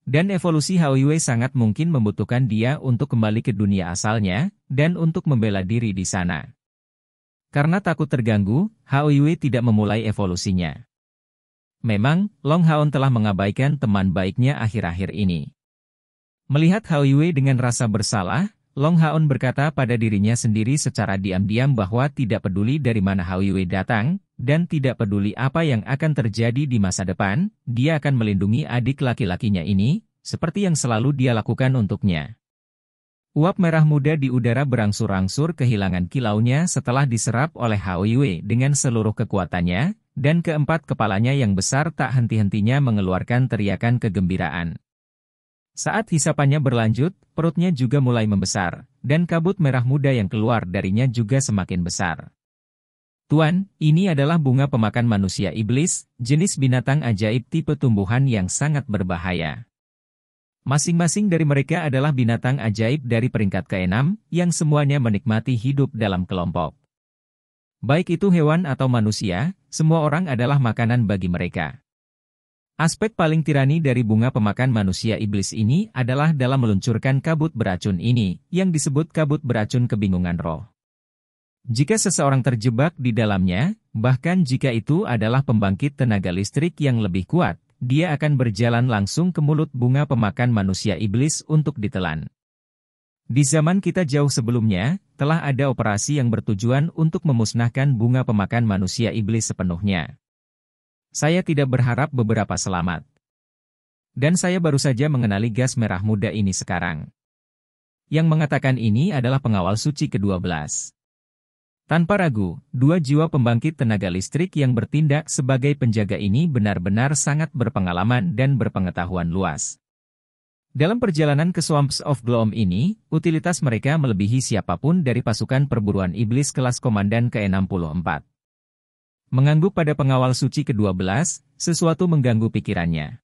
Dan evolusi Hao Yue sangat mungkin membutuhkan dia untuk kembali ke dunia asalnya, dan untuk membela diri di sana. Karena takut terganggu, Hao Yue tidak memulai evolusinya. Memang, Long Haon telah mengabaikan teman baiknya akhir-akhir ini. Melihat Hao Yue dengan rasa bersalah, Long Haon berkata pada dirinya sendiri secara diam-diam bahwa tidak peduli dari mana Hao Yue datang, dan tidak peduli apa yang akan terjadi di masa depan, dia akan melindungi adik laki-lakinya ini, seperti yang selalu dia lakukan untuknya. Uap merah muda di udara berangsur-angsur kehilangan kilaunya setelah diserap oleh Hao Yue dengan seluruh kekuatannya, dan keempat kepalanya yang besar tak henti-hentinya mengeluarkan teriakan kegembiraan. Saat hisapannya berlanjut, perutnya juga mulai membesar, dan kabut merah muda yang keluar darinya juga semakin besar. Tuan, ini adalah bunga pemakan manusia iblis, jenis binatang ajaib tipe tumbuhan yang sangat berbahaya. Masing-masing dari mereka adalah binatang ajaib dari peringkat ke-6, yang semuanya menikmati hidup dalam kelompok. Baik itu hewan atau manusia, semua orang adalah makanan bagi mereka. Aspek paling tirani dari bunga pemakan manusia iblis ini adalah dalam meluncurkan kabut beracun ini, yang disebut kabut beracun kebingungan roh. Jika seseorang terjebak di dalamnya, bahkan jika itu adalah pembangkit tenaga listrik yang lebih kuat, dia akan berjalan langsung ke mulut bunga pemakan manusia iblis untuk ditelan. Di zaman kita jauh sebelumnya, telah ada operasi yang bertujuan untuk memusnahkan bunga pemakan manusia iblis sepenuhnya. Saya tidak berharap beberapa selamat. Dan saya baru saja mengenali gas merah muda ini sekarang. Yang mengatakan ini adalah pengawal suci ke-12. Tanpa ragu, dua jiwa pembangkit tenaga listrik yang bertindak sebagai penjaga ini benar-benar sangat berpengalaman dan berpengetahuan luas. Dalam perjalanan ke Swamps of Gloom ini, utilitas mereka melebihi siapapun dari pasukan perburuan iblis kelas komandan ke-64. Mengangguk pada pengawal suci ke-12, sesuatu mengganggu pikirannya.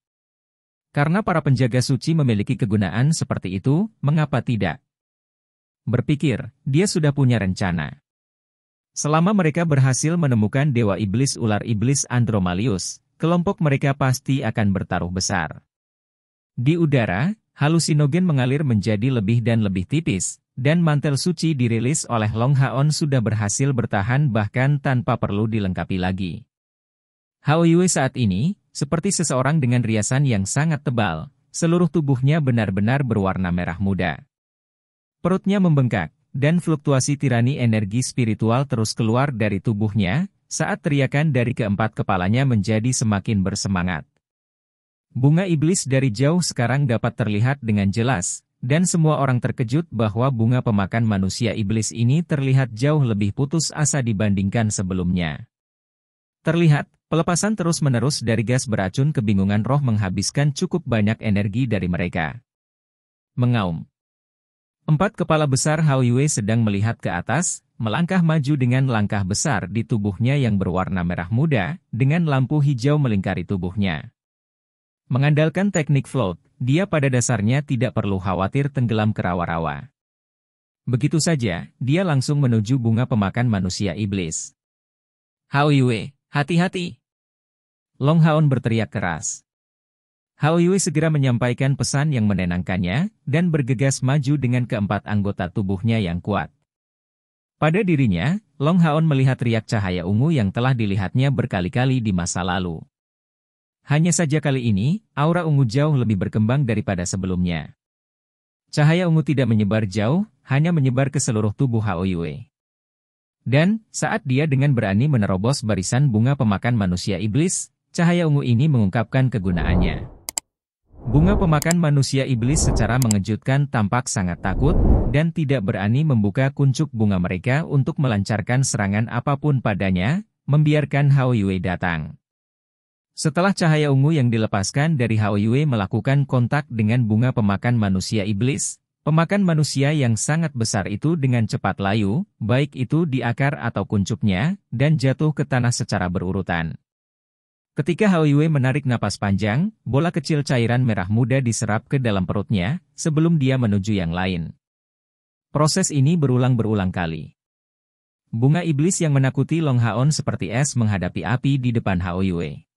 Karena para penjaga suci memiliki kegunaan seperti itu, mengapa tidak? Berpikir, dia sudah punya rencana. Selama mereka berhasil menemukan Dewa Iblis Ular Iblis Andromalius, kelompok mereka pasti akan bertaruh besar. Di udara, halusinogen mengalir menjadi lebih dan lebih tipis, dan mantel suci dirilis oleh Long Haon sudah berhasil bertahan bahkan tanpa perlu dilengkapi lagi. Hao Yue saat ini, seperti seseorang dengan riasan yang sangat tebal, seluruh tubuhnya benar-benar berwarna merah muda. Perutnya membengkak, dan fluktuasi tirani energi spiritual terus keluar dari tubuhnya, saat teriakan dari keempat kepalanya menjadi semakin bersemangat. Bunga iblis dari jauh sekarang dapat terlihat dengan jelas, dan semua orang terkejut bahwa bunga pemakan manusia iblis ini terlihat jauh lebih putus asa dibandingkan sebelumnya. Terlihat, pelepasan terus-menerus dari gas beracun kebingungan roh menghabiskan cukup banyak energi dari mereka. Mengaum. Empat kepala besar Hao Yue sedang melihat ke atas, melangkah maju dengan langkah besar di tubuhnya yang berwarna merah muda, dengan lampu hijau melingkari tubuhnya. Mengandalkan teknik float, dia pada dasarnya tidak perlu khawatir tenggelam ke rawa-rawa. Begitu saja, dia langsung menuju bunga pemakan manusia iblis. Hao Yue, hati-hati! Long Haon berteriak keras. Hao Yue segera menyampaikan pesan yang menenangkannya, dan bergegas maju dengan keempat anggota tubuhnya yang kuat. Pada dirinya, Long Haon melihat riak cahaya ungu yang telah dilihatnya berkali-kali di masa lalu. Hanya saja kali ini, aura ungu jauh lebih berkembang daripada sebelumnya. Cahaya ungu tidak menyebar jauh, hanya menyebar ke seluruh tubuh Hao Yue. Dan, saat dia dengan berani menerobos barisan bunga pemakan manusia iblis, cahaya ungu ini mengungkapkan kegunaannya. Bunga pemakan manusia iblis secara mengejutkan tampak sangat takut, dan tidak berani membuka kuncup bunga mereka untuk melancarkan serangan apapun padanya, membiarkan Hao Yue datang. Setelah cahaya ungu yang dilepaskan dari Hao Yue melakukan kontak dengan bunga pemakan manusia iblis, pemakan manusia yang sangat besar itu dengan cepat layu, baik itu di akar atau kuncupnya, dan jatuh ke tanah secara berurutan. Ketika Hao Yue menarik napas panjang, bola kecil cairan merah muda diserap ke dalam perutnya, sebelum dia menuju yang lain. Proses ini berulang-berulang kali. Bunga iblis yang menakuti Long Haon seperti es menghadapi api di depan Hao Yue.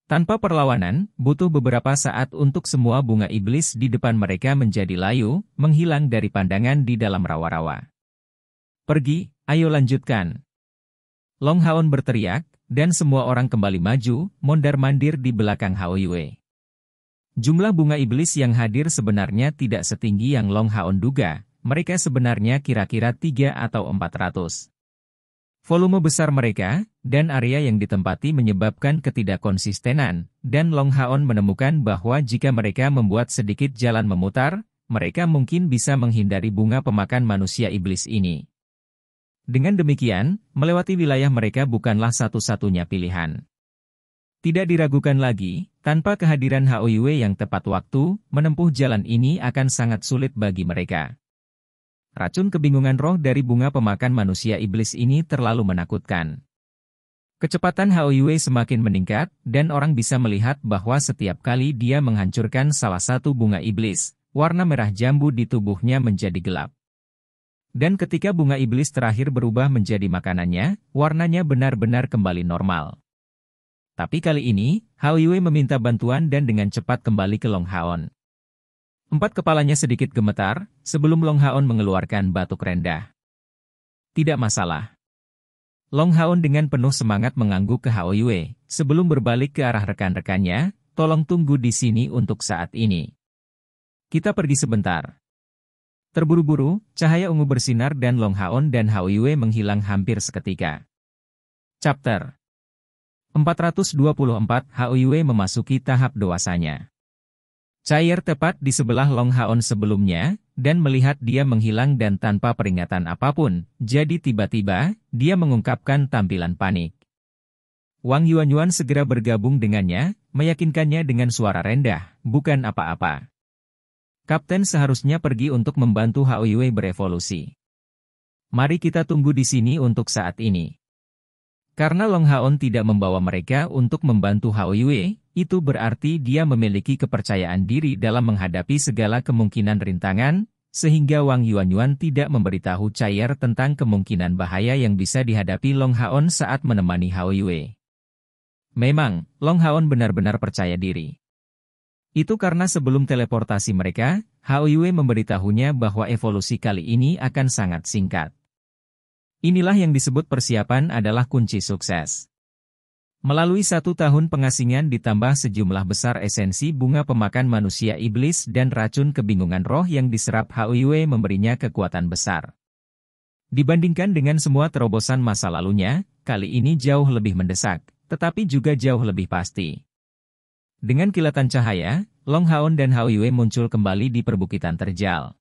Tanpa perlawanan, butuh beberapa saat untuk semua bunga iblis di depan mereka menjadi layu, menghilang dari pandangan di dalam rawa-rawa. Pergi, ayo lanjutkan. Long Haon berteriak, dan semua orang kembali maju, mondar-mandir di belakang Hao Yue. Jumlah bunga iblis yang hadir sebenarnya tidak setinggi yang Long Haon duga, mereka sebenarnya kira-kira 3 atau 400. Volume besar mereka, dan area yang ditempati menyebabkan ketidakkonsistenan, dan Long Haon menemukan bahwa jika mereka membuat sedikit jalan memutar, mereka mungkin bisa menghindari bunga pemakan manusia iblis ini. Dengan demikian, melewati wilayah mereka bukanlah satu-satunya pilihan. Tidak diragukan lagi, tanpa kehadiran Hao Yue yang tepat waktu, menempuh jalan ini akan sangat sulit bagi mereka. Racun kebingungan roh dari bunga pemakan manusia iblis ini terlalu menakutkan. Kecepatan Hao Yue semakin meningkat, dan orang bisa melihat bahwa setiap kali dia menghancurkan salah satu bunga iblis, warna merah jambu di tubuhnya menjadi gelap. Dan ketika bunga iblis terakhir berubah menjadi makanannya, warnanya benar-benar kembali normal. Tapi kali ini, Hao Yue meminta bantuan dan dengan cepat kembali ke Long Haon. 4 kepalanya sedikit gemetar, sebelum Long Haon mengeluarkan batuk rendah. Tidak masalah. Long Haon dengan penuh semangat mengangguk ke Hao Yue, sebelum berbalik ke arah rekan-rekannya, tolong tunggu di sini untuk saat ini. Kita pergi sebentar. Terburu-buru, cahaya ungu bersinar dan Long Haon dan Hao Yue menghilang hampir seketika. Chapter 424 Hao Yue memasuki tahap dewasanya. Cair tepat di sebelah Long Haon sebelumnya, dan melihat dia menghilang dan tanpa peringatan apapun, jadi tiba-tiba, dia mengungkapkan tampilan panik. Wang Yuanyuan segera bergabung dengannya, meyakinkannya dengan suara rendah, bukan apa-apa. Kapten seharusnya pergi untuk membantu Hao Yue berevolusi. Mari kita tunggu di sini untuk saat ini. Karena Long Haon tidak membawa mereka untuk membantu Hao Yue, itu berarti dia memiliki kepercayaan diri dalam menghadapi segala kemungkinan rintangan, sehingga Wang Yuanyuan tidak memberitahu Cair tentang kemungkinan bahaya yang bisa dihadapi Long Haon saat menemani Hao Yue. Memang, Long Haon benar-benar percaya diri. Itu karena sebelum teleportasi mereka, Hao Yue memberitahunya bahwa evolusi kali ini akan sangat singkat. Inilah yang disebut persiapan adalah kunci sukses. Melalui 1 tahun pengasingan ditambah sejumlah besar esensi bunga pemakan manusia iblis dan racun kebingungan roh yang diserap Hao Yue memberinya kekuatan besar. Dibandingkan dengan semua terobosan masa lalunya, kali ini jauh lebih mendesak, tetapi juga jauh lebih pasti. Dengan kilatan cahaya, Long Haon dan Hao Yue muncul kembali di perbukitan terjal.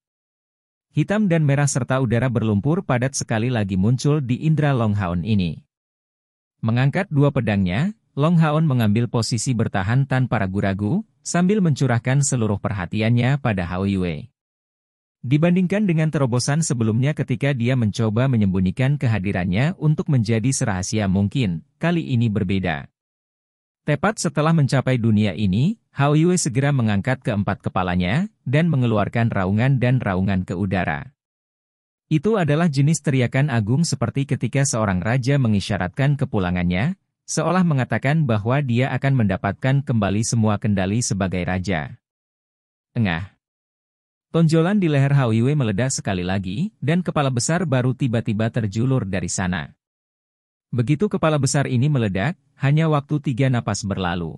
Hitam dan merah serta udara berlumpur padat sekali lagi muncul di indera Long Haon ini. Mengangkat 2 pedangnya, Long Haon mengambil posisi bertahan tanpa ragu-ragu, sambil mencurahkan seluruh perhatiannya pada Hao Yue. Dibandingkan dengan terobosan sebelumnya ketika dia mencoba menyembunyikan kehadirannya untuk menjadi serahasia mungkin, kali ini berbeda. Tepat setelah mencapai dunia ini, Hao Yue segera mengangkat keempat kepalanya, dan mengeluarkan raungan dan raungan ke udara. Itu adalah jenis teriakan agung seperti ketika seorang raja mengisyaratkan kepulangannya, seolah mengatakan bahwa dia akan mendapatkan kembali semua kendali sebagai raja. Engah. Tonjolan di leher Hao Yue meledak sekali lagi, dan kepala besar baru tiba-tiba terjulur dari sana. Begitu kepala besar ini meledak, hanya waktu 3 napas berlalu.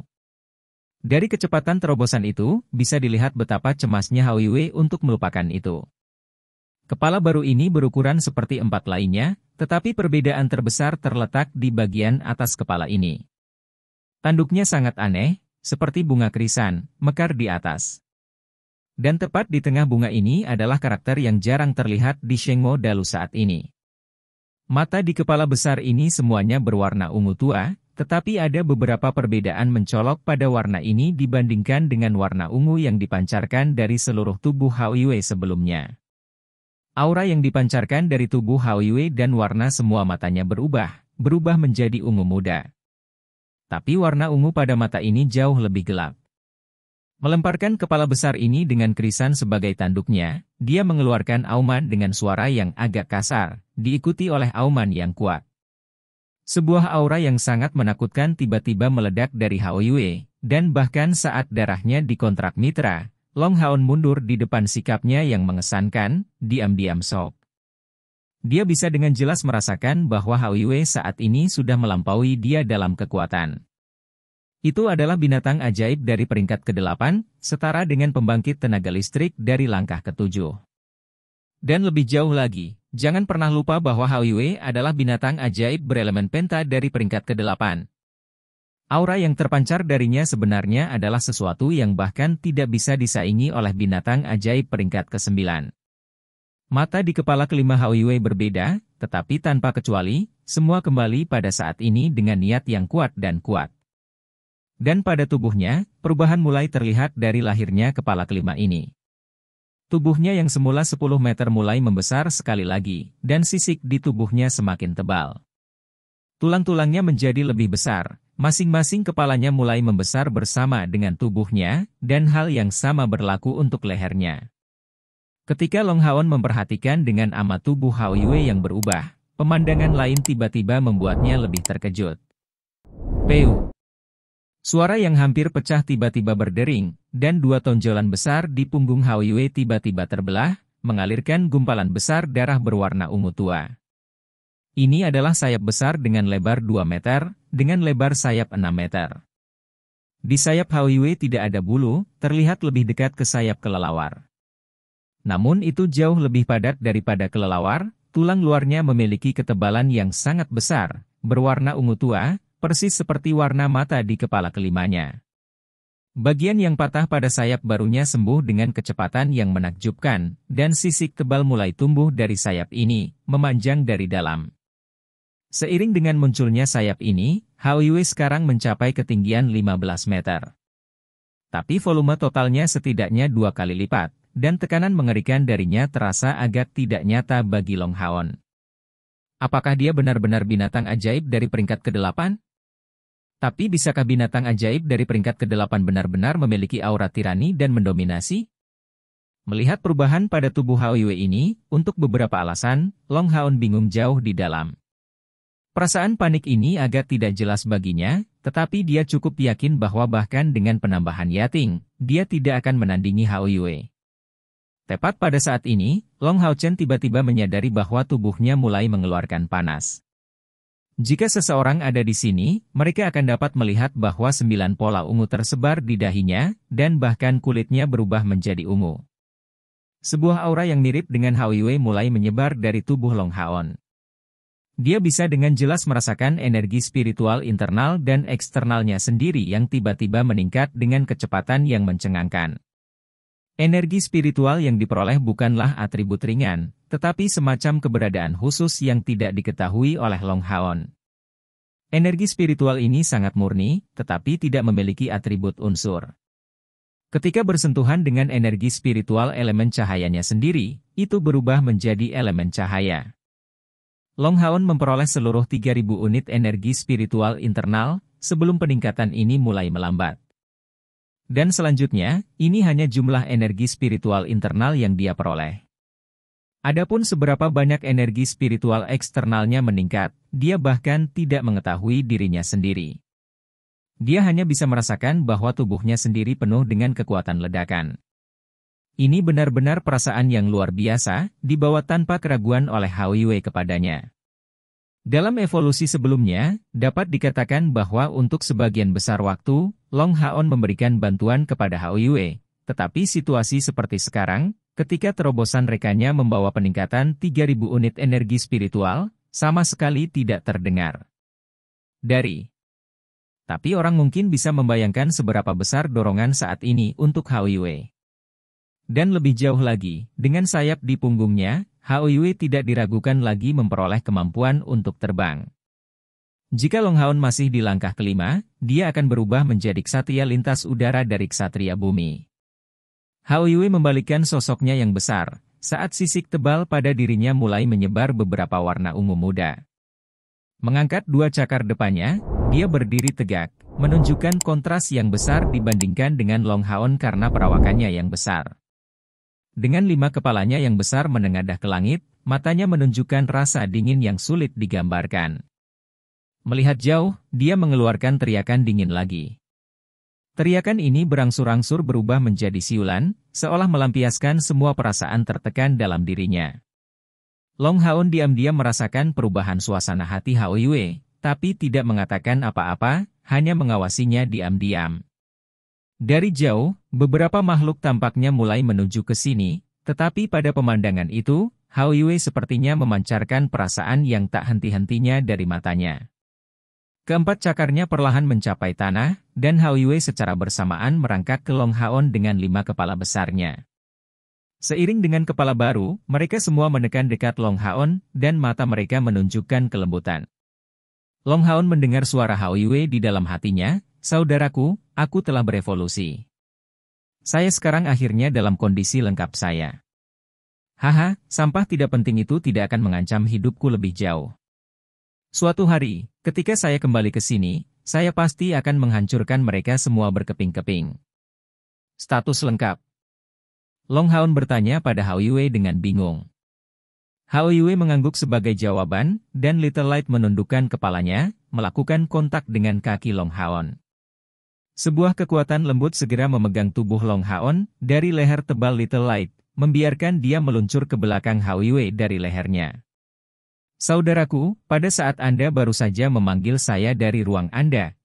Dari kecepatan terobosan itu, bisa dilihat betapa cemasnya Hao Yue untuk melupakan itu. Kepala baru ini berukuran seperti 4 lainnya, Tetapi perbedaan terbesar terletak di bagian atas kepala ini. Tanduknya sangat aneh, seperti bunga krisan, mekar di atas. Dan tepat di tengah bunga ini adalah karakter yang jarang terlihat di Shengmo Dalu saat ini. Mata di kepala besar ini semuanya berwarna ungu tua, tetapi ada beberapa perbedaan mencolok pada warna ini dibandingkan dengan warna ungu yang dipancarkan dari seluruh tubuh Hao Yue sebelumnya. Aura yang dipancarkan dari tubuh Hao Yue dan warna semua matanya berubah menjadi ungu muda. Tapi warna ungu pada mata ini jauh lebih gelap. Melemparkan kepala besar ini dengan krisan sebagai tanduknya, dia mengeluarkan auman dengan suara yang agak kasar, diikuti oleh auman yang kuat. Sebuah aura yang sangat menakutkan tiba-tiba meledak dari Hao Yue, dan bahkan saat darahnya dikontrak mitra, Long Haon mundur di depan sikapnya yang mengesankan, diam-diam sok. Dia bisa dengan jelas merasakan bahwa Hao Yue saat ini sudah melampaui dia dalam kekuatan. Itu adalah binatang ajaib dari peringkat ke-8, setara dengan pembangkit tenaga listrik dari langkah ke-7. Dan lebih jauh lagi, jangan pernah lupa bahwa Hao Yue adalah binatang ajaib berelemen penta dari peringkat ke-8. Aura yang terpancar darinya sebenarnya adalah sesuatu yang bahkan tidak bisa disaingi oleh binatang ajaib peringkat ke-9. Mata di kepala kelima Hao Yue berbeda, tetapi tanpa kecuali, semua kembali pada saat ini dengan niat yang kuat dan kuat. Dan pada tubuhnya, perubahan mulai terlihat dari lahirnya kepala kelima ini. Tubuhnya yang semula 10 meter mulai membesar sekali lagi, dan sisik di tubuhnya semakin tebal. Tulang-tulangnya menjadi lebih besar, masing-masing kepalanya mulai membesar bersama dengan tubuhnya, dan hal yang sama berlaku untuk lehernya. Ketika Long Haon memperhatikan dengan amat tubuh Hao Yue yang berubah, pemandangan lain tiba-tiba membuatnya lebih terkejut. Peu! Suara yang hampir pecah tiba-tiba berdering, dan dua tonjolan besar di punggung Hao Yue tiba-tiba terbelah, mengalirkan gumpalan besar darah berwarna ungu tua. Ini adalah sayap besar dengan lebar 2 meter, dengan lebar sayap 6 meter. Di sayap Hao Yue tidak ada bulu, terlihat lebih dekat ke sayap kelelawar. Namun itu jauh lebih padat daripada kelelawar, tulang luarnya memiliki ketebalan yang sangat besar, berwarna ungu tua, persis seperti warna mata di kepala kelimanya. Bagian yang patah pada sayap barunya sembuh dengan kecepatan yang menakjubkan, dan sisik tebal mulai tumbuh dari sayap ini, memanjang dari dalam. Seiring dengan munculnya sayap ini, Hao Yue sekarang mencapai ketinggian 15 meter. Tapi volume totalnya setidaknya 2 kali lipat, dan tekanan mengerikan darinya terasa agak tidak nyata bagi Long Haon. Apakah dia benar-benar binatang ajaib dari peringkat ke-8? Tapi bisakah binatang ajaib dari peringkat ke-8 benar-benar memiliki aura tirani dan mendominasi? Melihat perubahan pada tubuh Hao Yue ini, untuk beberapa alasan, Long Haon bingung jauh di dalam. Perasaan panik ini agak tidak jelas baginya, tetapi dia cukup yakin bahwa bahkan dengan penambahan Yating, dia tidak akan menandingi Hao Yue. Tepat pada saat ini, Long Hao Chen tiba-tiba menyadari bahwa tubuhnya mulai mengeluarkan panas. Jika seseorang ada di sini, mereka akan dapat melihat bahwa 9 pola ungu tersebar di dahinya, dan bahkan kulitnya berubah menjadi ungu. Sebuah aura yang mirip dengan Hao Yue mulai menyebar dari tubuh Long Haon. Dia bisa dengan jelas merasakan energi spiritual internal dan eksternalnya sendiri yang tiba-tiba meningkat dengan kecepatan yang mencengangkan. Energi spiritual yang diperoleh bukanlah atribut ringan, tetapi semacam keberadaan khusus yang tidak diketahui oleh Long Haon. Energi spiritual ini sangat murni, tetapi tidak memiliki atribut unsur. Ketika bersentuhan dengan energi spiritual elemen cahayanya sendiri, itu berubah menjadi elemen cahaya. Long Haon memperoleh seluruh 3.000 unit energi spiritual internal, sebelum peningkatan ini mulai melambat. Dan selanjutnya, ini hanya jumlah energi spiritual internal yang dia peroleh. Adapun seberapa banyak energi spiritual eksternalnya meningkat, dia bahkan tidak mengetahui dirinya sendiri. Dia hanya bisa merasakan bahwa tubuhnya sendiri penuh dengan kekuatan ledakan. Ini benar-benar perasaan yang luar biasa, dibawa tanpa keraguan oleh Hao Yue kepadanya. Dalam evolusi sebelumnya, dapat dikatakan bahwa untuk sebagian besar waktu, Long Haon memberikan bantuan kepada Hao Yue, tetapi situasi seperti sekarang, ketika terobosan rekannya membawa peningkatan 3.000 unit energi spiritual, sama sekali tidak terdengar. Tapi orang mungkin bisa membayangkan seberapa besar dorongan saat ini untuk Hao Yue. Dan lebih jauh lagi, dengan sayap di punggungnya, Hao Yue tidak diragukan lagi memperoleh kemampuan untuk terbang. Jika Long Haon masih di langkah kelima, dia akan berubah menjadi ksatria lintas udara dari ksatria bumi. Hao Yue membalikkan sosoknya yang besar, saat sisik tebal pada dirinya mulai menyebar beberapa warna ungu muda. Mengangkat dua cakar depannya, dia berdiri tegak, menunjukkan kontras yang besar dibandingkan dengan Long Haon karena perawakannya yang besar. Dengan 5 kepalanya yang besar menengadah ke langit, matanya menunjukkan rasa dingin yang sulit digambarkan. Melihat jauh, dia mengeluarkan teriakan dingin lagi. Teriakan ini berangsur-angsur berubah menjadi siulan, seolah melampiaskan semua perasaan tertekan dalam dirinya. Long Haon diam-diam merasakan perubahan suasana hati Hao Yue, tapi tidak mengatakan apa-apa, hanya mengawasinya diam-diam. Dari jauh, beberapa makhluk tampaknya mulai menuju ke sini, tetapi pada pemandangan itu, Hao Yue sepertinya memancarkan perasaan yang tak henti-hentinya dari matanya. Keempat cakarnya perlahan mencapai tanah, dan Hao Yue secara bersamaan merangkak ke Long Haon dengan 5 kepala besarnya. Seiring dengan kepala baru, mereka semua menekan dekat Long Haon, dan mata mereka menunjukkan kelembutan. Long Haon mendengar suara Hao Yue di dalam hatinya, "Saudaraku, aku telah berevolusi. Saya sekarang akhirnya dalam kondisi lengkap saya. Haha, sampah tidak penting itu tidak akan mengancam hidupku lebih jauh. Suatu hari, ketika saya kembali ke sini, saya pasti akan menghancurkan mereka semua berkeping-keping." Status lengkap. Long Haon bertanya pada Hao Yue dengan bingung. Hao Yue mengangguk sebagai jawaban, dan Little Light menundukkan kepalanya, melakukan kontak dengan kaki Long Haon. Sebuah kekuatan lembut segera memegang tubuh Long Haon, dari leher tebal Little Light, membiarkan dia meluncur ke belakang Hao Yue dari lehernya. "Saudaraku, pada saat Anda baru saja memanggil saya dari ruang Anda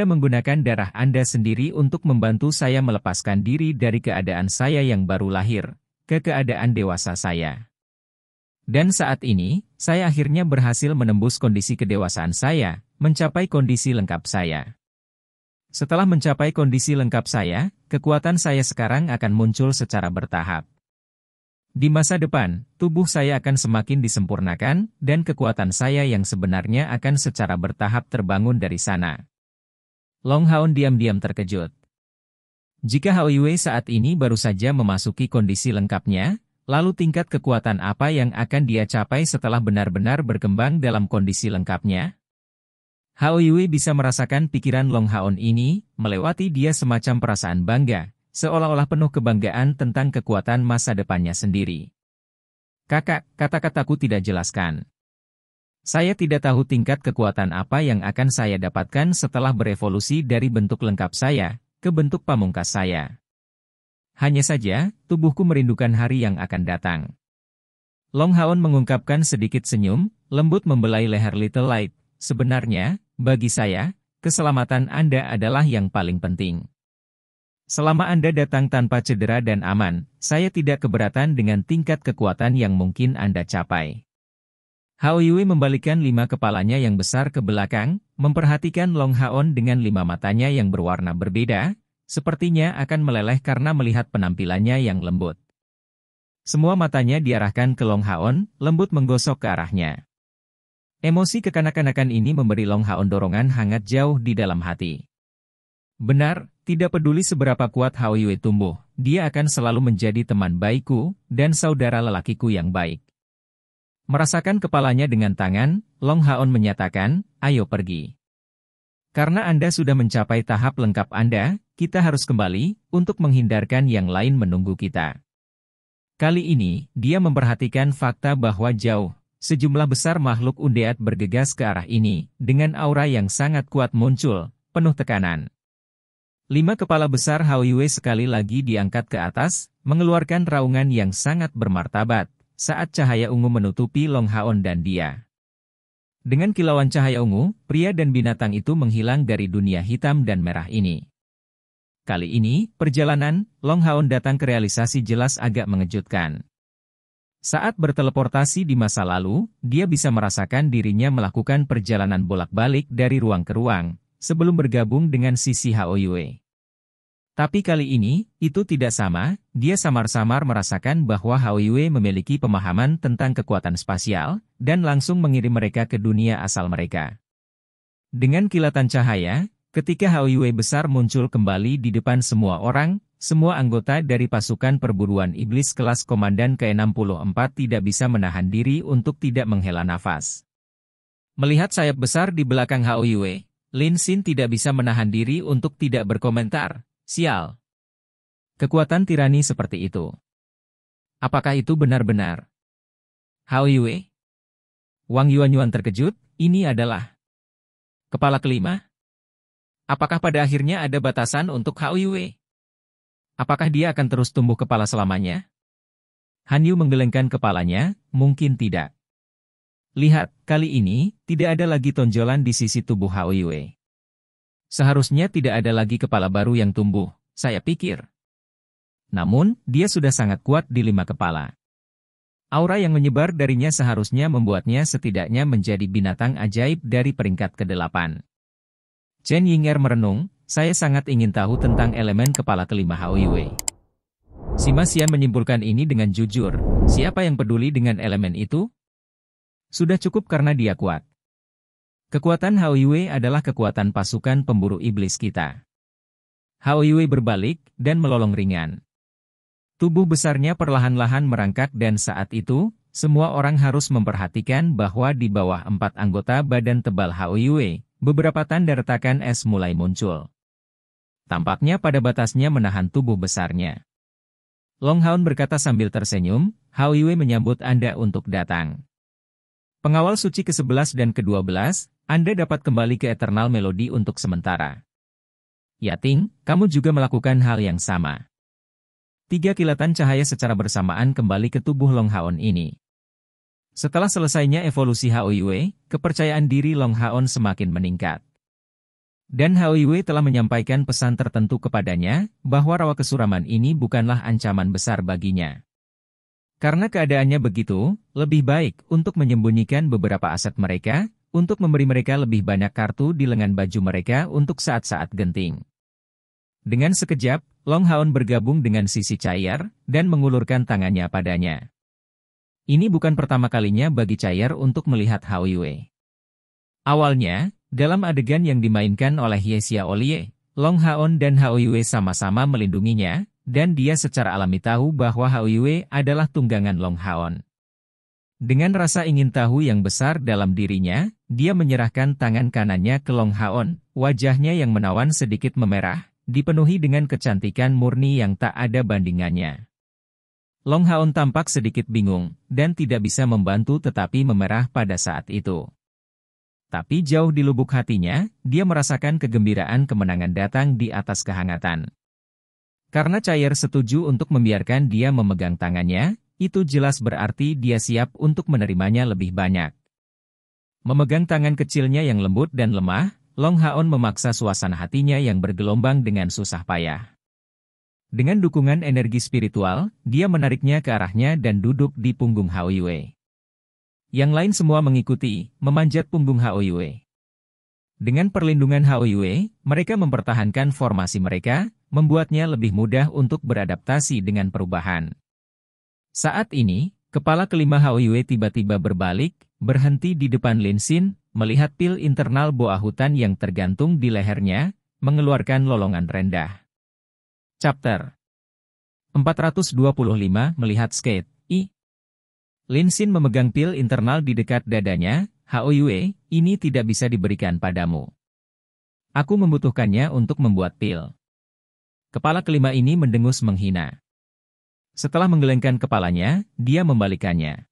menggunakan darah Anda sendiri untuk membantu saya melepaskan diri dari keadaan saya yang baru lahir, ke keadaan dewasa saya. Dan saat ini, saya akhirnya berhasil menembus kondisi kedewasaan saya, mencapai kondisi lengkap saya. Setelah mencapai kondisi lengkap saya, kekuatan saya sekarang akan muncul secara bertahap. Di masa depan, tubuh saya akan semakin disempurnakan, dan kekuatan saya yang sebenarnya akan secara bertahap terbangun dari sana." Long Haon diam-diam terkejut. Jika Hao Yue saat ini baru saja memasuki kondisi lengkapnya, lalu tingkat kekuatan apa yang akan dia capai setelah benar-benar berkembang dalam kondisi lengkapnya? Hao Yue bisa merasakan pikiran Long Haon ini, melewati dia semacam perasaan bangga, seolah-olah penuh kebanggaan tentang kekuatan masa depannya sendiri. "Kakak, kata-kataku tidak jelaskan. Saya tidak tahu tingkat kekuatan apa yang akan saya dapatkan setelah berevolusi dari bentuk lengkap saya ke bentuk pamungkas saya. Hanya saja, tubuhku merindukan hari yang akan datang." Long Haon mengungkapkan sedikit senyum, lembut membelai leher Little Light. "Sebenarnya, bagi saya, keselamatan Anda adalah yang paling penting. Selama Anda datang tanpa cedera dan aman, saya tidak keberatan dengan tingkat kekuatan yang mungkin Anda capai." Hao Yue membalikkan 5 kepalanya yang besar ke belakang, memperhatikan Long Haon dengan 5 matanya yang berwarna berbeda, sepertinya akan meleleh karena melihat penampilannya yang lembut. Semua matanya diarahkan ke Long Haon, lembut menggosok ke arahnya. Emosi kekanak-kanakan ini memberi Long Haon dorongan hangat jauh di dalam hati. Benar, tidak peduli seberapa kuat Hao Yue tumbuh, dia akan selalu menjadi teman baikku, dan saudara lelakiku yang baik. Merasakan kepalanya dengan tangan, Long Haon menyatakan, "Ayo pergi. Karena Anda sudah mencapai tahap lengkap Anda, kita harus kembali, untuk menghindarkan yang lain menunggu kita." Kali ini, dia memperhatikan fakta bahwa sejumlah besar makhluk undead bergegas ke arah ini, dengan aura yang sangat kuat muncul, penuh tekanan. 5 kepala besar Hao Yue sekali lagi diangkat ke atas, mengeluarkan raungan yang sangat bermartabat, saat cahaya ungu menutupi Long Haon dan dia. Dengan kilauan cahaya ungu, pria dan binatang itu menghilang dari dunia hitam dan merah ini. Kali ini, perjalanan Long Haon datang ke realisasi jelas agak mengejutkan. Saat berteleportasi di masa lalu, dia bisa merasakan dirinya melakukan perjalanan bolak-balik dari ruang ke ruang, sebelum bergabung dengan sisi Hao Yue. Tapi kali ini, itu tidak sama, dia samar-samar merasakan bahwa Hao Yue memiliki pemahaman tentang kekuatan spasial, dan langsung mengirim mereka ke dunia asal mereka. Dengan kilatan cahaya, ketika Hao Yue besar muncul kembali di depan semua orang, semua anggota dari pasukan perburuan iblis kelas komandan ke-64 tidak bisa menahan diri untuk tidak menghela nafas. Melihat sayap besar di belakang Hao Yue, Lin Xin tidak bisa menahan diri untuk tidak berkomentar. Sial. Kekuatan tirani seperti itu. Apakah itu benar-benar Hao Yue? Wang Yuanyuan terkejut, ini adalah kepala kelima? Apakah pada akhirnya ada batasan untuk Hao Yue? Apakah dia akan terus tumbuh kepala selamanya? Han Yu menggelengkan kepalanya, mungkin tidak. Lihat, kali ini, tidak ada lagi tonjolan di sisi tubuh Hao Yue. Seharusnya tidak ada lagi kepala baru yang tumbuh, saya pikir. Namun, dia sudah sangat kuat di 5 kepala. Aura yang menyebar darinya seharusnya membuatnya setidaknya menjadi binatang ajaib dari peringkat ke-8. Chen Yinger merenung, saya sangat ingin tahu tentang elemen kepala kelima Hao Yue. Sima Xian menyimpulkan ini dengan jujur, siapa yang peduli dengan elemen itu? Sudah cukup karena dia kuat. Kekuatan Hao Yue adalah kekuatan pasukan pemburu iblis kita. Hao Yue berbalik, dan melolong ringan. Tubuh besarnya perlahan-lahan merangkak dan saat itu, semua orang harus memperhatikan bahwa di bawah 4 anggota badan tebal Hao Yue, beberapa tanda retakan es mulai muncul. Tampaknya pada batasnya menahan tubuh besarnya. Long Haon berkata sambil tersenyum, Hao Yue menyambut Anda untuk datang. Pengawal suci ke-11 dan ke-12, Anda dapat kembali ke Eternal Melody untuk sementara. Yating, kamu juga melakukan hal yang sama. 3 kilatan cahaya secara bersamaan kembali ke tubuh Long Haon ini. Setelah selesainya evolusi Hao Yue, kepercayaan diri Long Haon semakin meningkat. Dan Hao Yue telah menyampaikan pesan tertentu kepadanya, bahwa rawa kesuraman ini bukanlah ancaman besar baginya. Karena keadaannya begitu, lebih baik untuk menyembunyikan beberapa aset mereka, untuk memberi mereka lebih banyak kartu di lengan baju mereka untuk saat-saat genting. Dengan sekejap, Long Haon bergabung dengan sisi cair, dan mengulurkan tangannya padanya. Ini bukan pertama kalinya bagi cair untuk melihat Hao Yue. Awalnya, dalam adegan yang dimainkan oleh Ye Xiaolie, Long Haon dan Hao Yue sama-sama melindunginya, dan dia secara alami tahu bahwa Hao Yue adalah tunggangan Long Haon. Dengan rasa ingin tahu yang besar dalam dirinya, dia menyerahkan tangan kanannya ke Long Haon, wajahnya yang menawan sedikit memerah, dipenuhi dengan kecantikan murni yang tak ada bandingannya. Long Haon tampak sedikit bingung, dan tidak bisa membantu tetapi memerah pada saat itu. Tapi jauh di lubuk hatinya, dia merasakan kegembiraan kemenangan datang di atas kehangatan. Karena cair setuju untuk membiarkan dia memegang tangannya, itu jelas berarti dia siap untuk menerimanya lebih banyak. Memegang tangan kecilnya yang lembut dan lemah, Long Haon memaksa suasana hatinya yang bergelombang dengan susah payah. Dengan dukungan energi spiritual, dia menariknya ke arahnya dan duduk di punggung Hao Yue. Yang lain semua mengikuti, memanjat punggung Hao Yue. Dengan perlindungan Hao Yue, mereka mempertahankan formasi mereka, membuatnya lebih mudah untuk beradaptasi dengan perubahan. Saat ini, kepala kelima Hao Yue tiba-tiba berbalik, berhenti di depan Lin Xin, melihat pil internal boa hutan yang tergantung di lehernya, mengeluarkan lolongan rendah. Chapter 425 Melihat Skate. Lin Xin memegang pil internal di dekat dadanya, Hao Yue, ini tidak bisa diberikan padamu. Aku membutuhkannya untuk membuat pil. Kepala kelima ini mendengus menghina. Setelah menggelengkan kepalanya, dia membalikannya.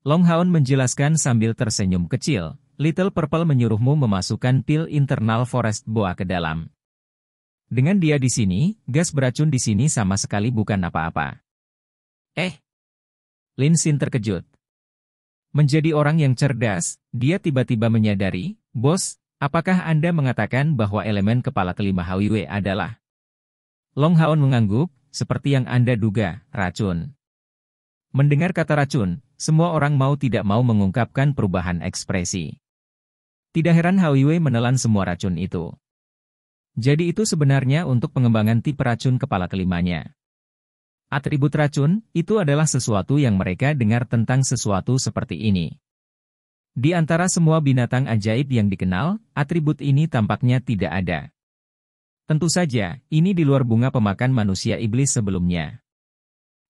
Long Haon menjelaskan sambil tersenyum kecil, Little Purple menyuruhmu memasukkan pil internal Forest Boa ke dalam. Dengan dia di sini, gas beracun di sini sama sekali bukan apa-apa. Lin Xin terkejut. Menjadi orang yang cerdas, dia tiba-tiba menyadari, Bos, apakah Anda mengatakan bahwa elemen kepala kelima Hao Yue adalah? Long Haon mengangguk, seperti yang Anda duga, racun. Mendengar kata racun, semua orang mau tidak mau mengungkapkan perubahan ekspresi. Tidak heran Hao Yue menelan semua racun itu. Jadi itu sebenarnya untuk pengembangan tipe racun kepala kelimanya. Atribut racun, itu adalah sesuatu yang mereka dengar tentang sesuatu seperti ini. Di antara semua binatang ajaib yang dikenal, atribut ini tampaknya tidak ada. Tentu saja, ini di luar bunga pemakan manusia iblis sebelumnya.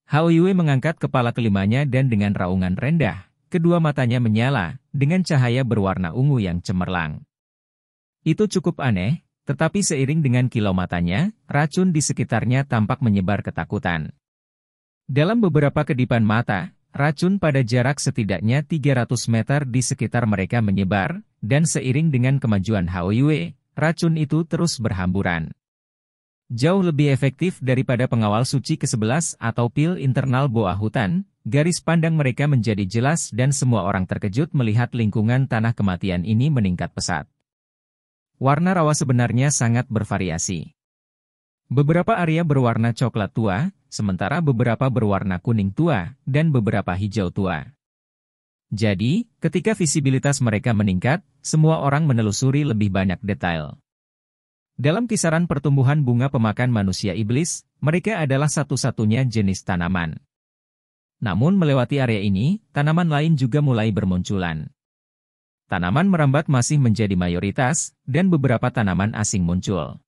Hao Yue mengangkat kepala kelimanya dan dengan raungan rendah, kedua matanya menyala, dengan cahaya berwarna ungu yang cemerlang. Itu cukup aneh, tetapi seiring dengan kilau matanya, racun di sekitarnya tampak menyebar ketakutan. Dalam beberapa kedipan mata, racun pada jarak setidaknya 300 meter di sekitar mereka menyebar, dan seiring dengan kemajuan Hao Yue, racun itu terus berhamburan. Jauh lebih efektif daripada pengawal suci ke-11 atau pil internal boa hutan, garis pandang mereka menjadi jelas dan semua orang terkejut melihat lingkungan tanah kematian ini meningkat pesat. Warna rawa sebenarnya sangat bervariasi. Beberapa area berwarna coklat tua, sementara beberapa berwarna kuning tua, dan beberapa hijau tua. Jadi, ketika visibilitas mereka meningkat, semua orang menelusuri lebih banyak detail. Dalam kisaran pertumbuhan bunga pemakan manusia iblis, mereka adalah satu-satunya jenis tanaman. Namun melewati area ini, tanaman lain juga mulai bermunculan. Tanaman merambat masih menjadi mayoritas, dan beberapa tanaman asing muncul.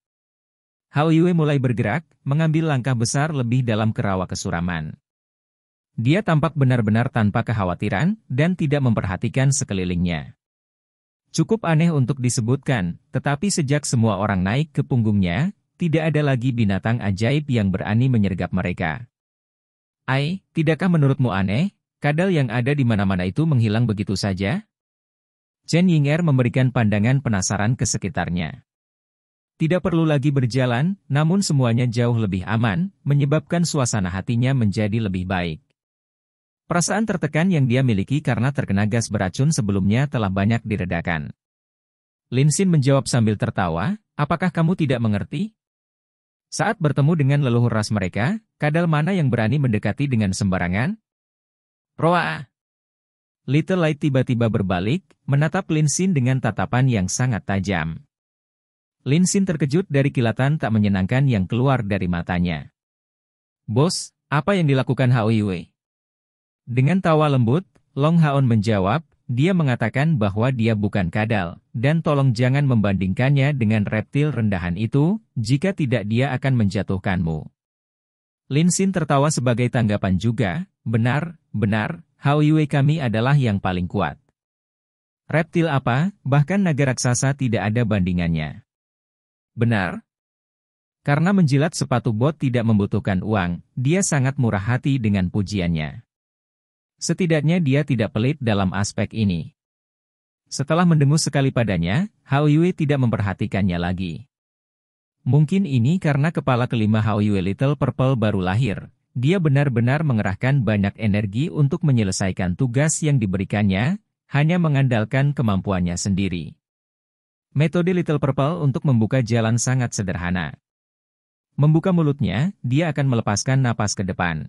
Hao Yue mulai bergerak, mengambil langkah besar lebih dalam ke rawa kesuraman. Dia tampak benar-benar tanpa kekhawatiran, dan tidak memperhatikan sekelilingnya. Cukup aneh untuk disebutkan, tetapi sejak semua orang naik ke punggungnya, tidak ada lagi binatang ajaib yang berani menyergap mereka. Tidakkah menurutmu aneh, kadal yang ada di mana-mana itu menghilang begitu saja? Chen Ying'er memberikan pandangan penasaran ke sekitarnya. Tidak perlu lagi berjalan, namun semuanya jauh lebih aman, menyebabkan suasana hatinya menjadi lebih baik. Perasaan tertekan yang dia miliki karena terkena gas beracun sebelumnya telah banyak diredakan. Lin Xin menjawab sambil tertawa, apakah kamu tidak mengerti? Saat bertemu dengan leluhur ras mereka, kadal mana yang berani mendekati dengan sembarangan? Roa! Little Light tiba-tiba berbalik, menatap Lin Xin dengan tatapan yang sangat tajam. Lin Xin terkejut dari kilatan tak menyenangkan yang keluar dari matanya. Bos, apa yang dilakukan Hao Yue? Dengan tawa lembut, Long Haon menjawab, dia mengatakan bahwa dia bukan kadal, dan tolong jangan membandingkannya dengan reptil rendahan itu, jika tidak dia akan menjatuhkanmu. Lin Xin tertawa sebagai tanggapan juga, benar, Hao Yue kami adalah yang paling kuat. Reptil apa, bahkan naga raksasa tidak ada bandingannya. Benar? Karena menjilat sepatu bot tidak membutuhkan uang, dia sangat murah hati dengan pujiannya. Setidaknya dia tidak pelit dalam aspek ini. Setelah mendengus sekali padanya, Hao Yue tidak memperhatikannya lagi. Mungkin ini karena kepala kelima Hao Yue Little Purple baru lahir. Dia benar-benar mengerahkan banyak energi untuk menyelesaikan tugas yang diberikannya, hanya mengandalkan kemampuannya sendiri. Metode Little Purple untuk membuka jalan sangat sederhana. Membuka mulutnya, dia akan melepaskan napas ke depan.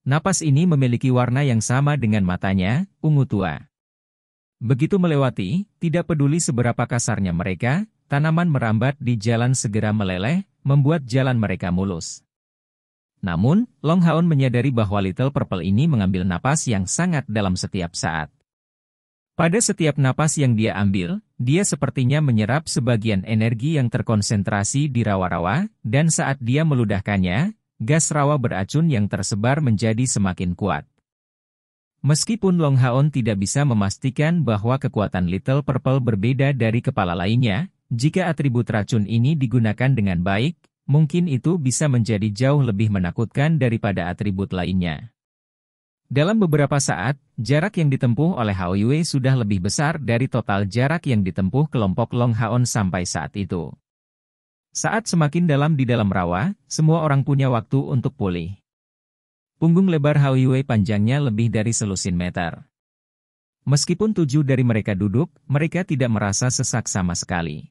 Napas ini memiliki warna yang sama dengan matanya, ungu tua. Begitu melewati, tidak peduli seberapa kasarnya mereka, tanaman merambat di jalan segera meleleh, membuat jalan mereka mulus. Namun, Long Haon menyadari bahwa Little Purple ini mengambil napas yang sangat dalam setiap saat. Pada setiap napas yang dia ambil, dia sepertinya menyerap sebagian energi yang terkonsentrasi di rawa-rawa, dan saat dia meludahkannya, gas rawa beracun yang tersebar menjadi semakin kuat. Meskipun Long Haon tidak bisa memastikan bahwa kekuatan Little Purple berbeda dari kepala lainnya, jika atribut racun ini digunakan dengan baik, mungkin itu bisa menjadi jauh lebih menakutkan daripada atribut lainnya. Dalam beberapa saat, jarak yang ditempuh oleh Hao Yue sudah lebih besar dari total jarak yang ditempuh kelompok Long Haon sampai saat itu. Saat semakin dalam di dalam rawa, semua orang punya waktu untuk pulih. Punggung lebar Hao Yue panjangnya lebih dari selusin meter. Meskipun 7 dari mereka duduk, mereka tidak merasa sesak sama sekali.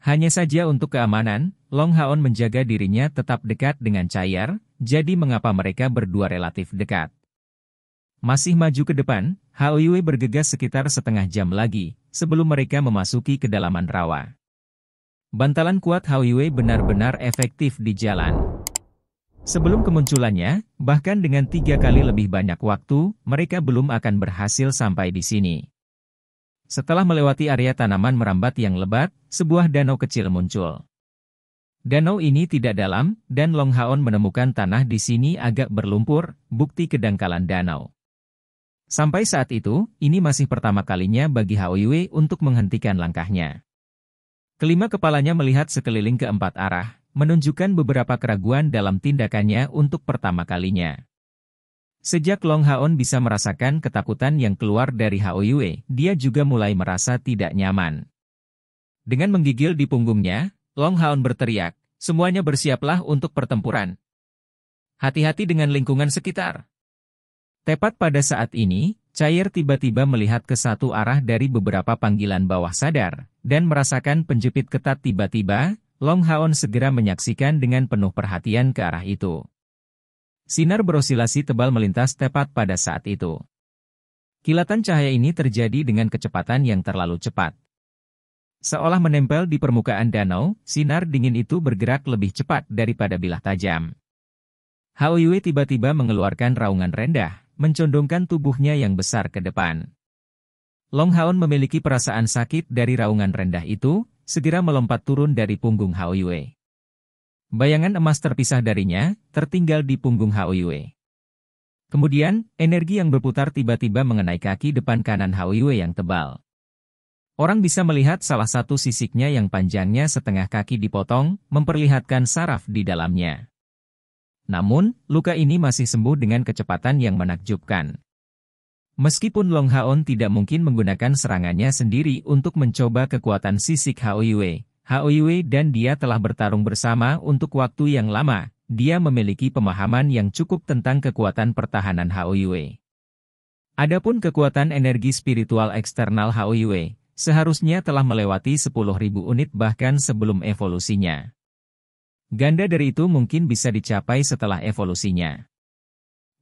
Hanya saja untuk keamanan, Long Haon menjaga dirinya tetap dekat dengan Chai'er, jadi mengapa mereka berdua relatif dekat. Masih maju ke depan, Hao Yue bergegas sekitar setengah jam lagi, sebelum mereka memasuki kedalaman rawa. Bantalan kuat Hao Yue benar-benar efektif di jalan. Sebelum kemunculannya, bahkan dengan 3 kali lebih banyak waktu, mereka belum akan berhasil sampai di sini. Setelah melewati area tanaman merambat yang lebat, sebuah danau kecil muncul. Danau ini tidak dalam, dan Long Haon menemukan tanah di sini agak berlumpur, bukti kedangkalan danau. Sampai saat itu, ini masih pertama kalinya bagi Hao Yue untuk menghentikan langkahnya. Kelima kepalanya melihat sekeliling ke 4 arah, menunjukkan beberapa keraguan dalam tindakannya untuk pertama kalinya. Sejak Long Haon bisa merasakan ketakutan yang keluar dari Hao Yue, dia juga mulai merasa tidak nyaman. Dengan menggigil di punggungnya, Long Haon berteriak, "Semuanya bersiaplah untuk pertempuran. Hati-hati dengan lingkungan sekitar." Tepat pada saat ini, Chair tiba-tiba melihat ke satu arah dari beberapa panggilan bawah sadar, dan merasakan penjepit ketat tiba-tiba. Long Haon segera menyaksikan dengan penuh perhatian ke arah itu. Sinar berosilasi tebal melintas tepat pada saat itu. Kilatan cahaya ini terjadi dengan kecepatan yang terlalu cepat. Seolah menempel di permukaan danau, sinar dingin itu bergerak lebih cepat daripada bilah tajam. Hao Yue tiba-tiba mengeluarkan raungan rendah, mencondongkan tubuhnya yang besar ke depan. Long Haon memiliki perasaan sakit dari raungan rendah itu, segera melompat turun dari punggung Hao Yue. Bayangan emas terpisah darinya, tertinggal di punggung Hao Yue. Kemudian, energi yang berputar tiba-tiba mengenai kaki depan kanan Hao Yue yang tebal. Orang bisa melihat salah satu sisiknya yang panjangnya setengah kaki dipotong, memperlihatkan saraf di dalamnya. Namun, luka ini masih sembuh dengan kecepatan yang menakjubkan. Meskipun Long Haon tidak mungkin menggunakan serangannya sendiri untuk mencoba kekuatan sisik Hao Yue dan dia telah bertarung bersama untuk waktu yang lama, dia memiliki pemahaman yang cukup tentang kekuatan pertahanan Hao Yue. Adapun kekuatan energi spiritual eksternal Hao Yue, seharusnya telah melewati 10.000 unit bahkan sebelum evolusinya. Ganda dari itu mungkin bisa dicapai setelah evolusinya.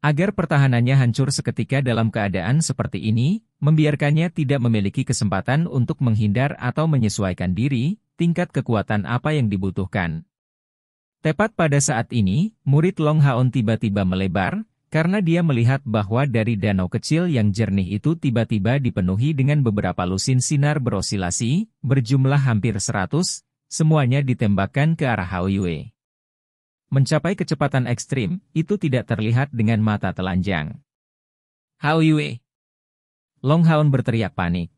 Agar pertahanannya hancur seketika dalam keadaan seperti ini, membiarkannya tidak memiliki kesempatan untuk menghindar atau menyesuaikan diri, tingkat kekuatan apa yang dibutuhkan. Tepat pada saat ini, murid Long Haon tiba-tiba melebar, karena dia melihat bahwa dari danau kecil yang jernih itu tiba-tiba dipenuhi dengan beberapa lusin sinar berosilasi, berjumlah hampir 100, semuanya ditembakkan ke arah Hao Yue. Mencapai kecepatan ekstrim, itu tidak terlihat dengan mata telanjang. "Hao Yue!" Long Haon berteriak panik.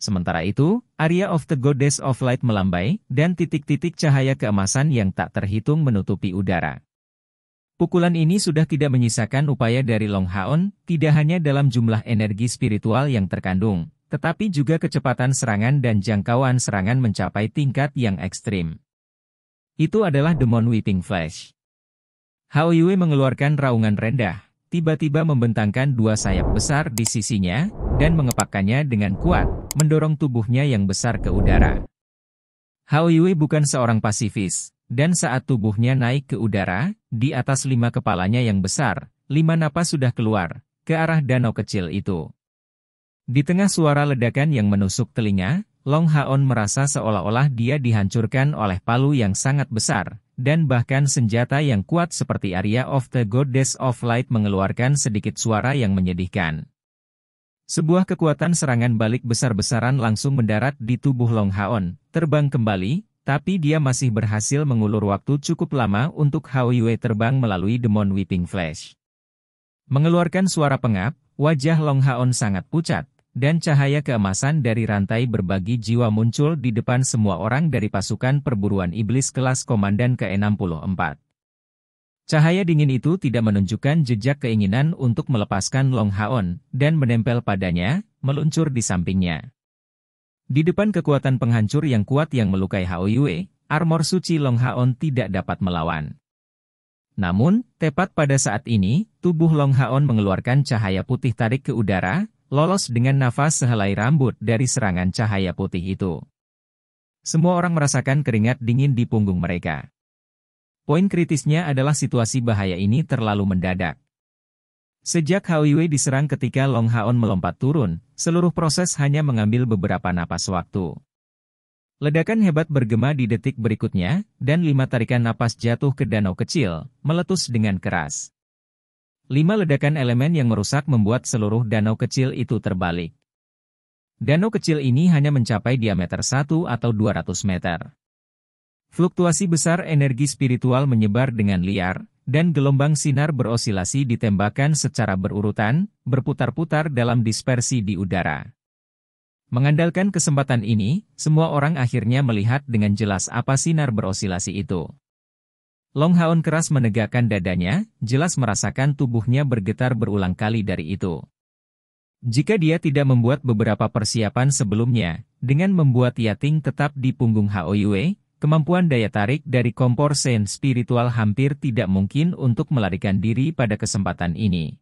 Sementara itu, area of the Goddess of Light melambai, dan titik-titik cahaya keemasan yang tak terhitung menutupi udara. Pukulan ini sudah tidak menyisakan upaya dari Long Haon, tidak hanya dalam jumlah energi spiritual yang terkandung, tetapi juga kecepatan serangan dan jangkauan serangan mencapai tingkat yang ekstrim. Itu adalah Demon Weeping Flash. Hao Yue mengeluarkan raungan rendah, tiba-tiba membentangkan 2 sayap besar di sisinya, dan mengepakkannya dengan kuat, mendorong tubuhnya yang besar ke udara. Hao Yue bukan seorang pasifis, dan saat tubuhnya naik ke udara, di atas 5 kepalanya yang besar, 5 napas sudah keluar, ke arah danau kecil itu. Di tengah suara ledakan yang menusuk telinga, Long Haon merasa seolah-olah dia dihancurkan oleh palu yang sangat besar, dan bahkan senjata yang kuat seperti Area of the Goddess of Light mengeluarkan sedikit suara yang menyedihkan. Sebuah kekuatan serangan balik besar-besaran langsung mendarat di tubuh Long Haon, terbang kembali, tapi dia masih berhasil mengulur waktu cukup lama untuk Hao Yue terbang melalui Demon Weeping Flash. Mengeluarkan suara pengap, wajah Long Haon sangat pucat, dan cahaya keemasan dari rantai berbagi jiwa muncul di depan semua orang dari pasukan perburuan iblis kelas komandan ke-64. Cahaya dingin itu tidak menunjukkan jejak keinginan untuk melepaskan Long Haon, dan menempel padanya, meluncur di sampingnya. Di depan kekuatan penghancur yang kuat yang melukai Hao Yue, armor suci Long Haon tidak dapat melawan. Namun, tepat pada saat ini, tubuh Long Haon mengeluarkan cahaya putih tarik ke udara, lolos dengan nafas sehelai rambut dari serangan cahaya putih itu. Semua orang merasakan keringat dingin di punggung mereka. Poin kritisnya adalah situasi bahaya ini terlalu mendadak. Sejak Hao Yue diserang ketika Long Haon melompat turun, seluruh proses hanya mengambil beberapa napas waktu. Ledakan hebat bergema di detik berikutnya, dan 5 tarikan napas jatuh ke danau kecil, meletus dengan keras. 5 ledakan elemen yang merusak membuat seluruh danau kecil itu terbalik. Danau kecil ini hanya mencapai diameter 1 atau 200 meter. Fluktuasi besar energi spiritual menyebar dengan liar, dan gelombang sinar berosilasi ditembakkan secara berurutan, berputar-putar dalam dispersi di udara. Mengandalkan kesempatan ini, semua orang akhirnya melihat dengan jelas apa sinar berosilasi itu. Long Haon keras menegakkan dadanya, jelas merasakan tubuhnya bergetar berulang kali dari itu. Jika dia tidak membuat beberapa persiapan sebelumnya, dengan membuat Yating tetap di punggung Hao Yue, kemampuan daya tarik dari kompor sen spiritual hampir tidak mungkin untuk melarikan diri pada kesempatan ini.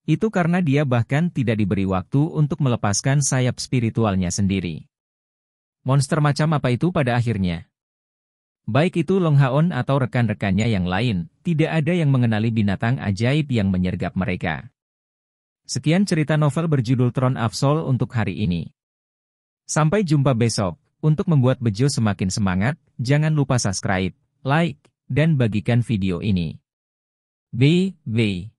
Itu karena dia bahkan tidak diberi waktu untuk melepaskan sayap spiritualnya sendiri. Monster macam apa itu pada akhirnya? Baik itu Long Haon atau rekan-rekannya yang lain, tidak ada yang mengenali binatang ajaib yang menyergap mereka. Sekian cerita novel berjudul Throne of Soul untuk hari ini. Sampai jumpa besok. Untuk membuat Bejo semakin semangat, jangan lupa subscribe, like, dan bagikan video ini. Bye.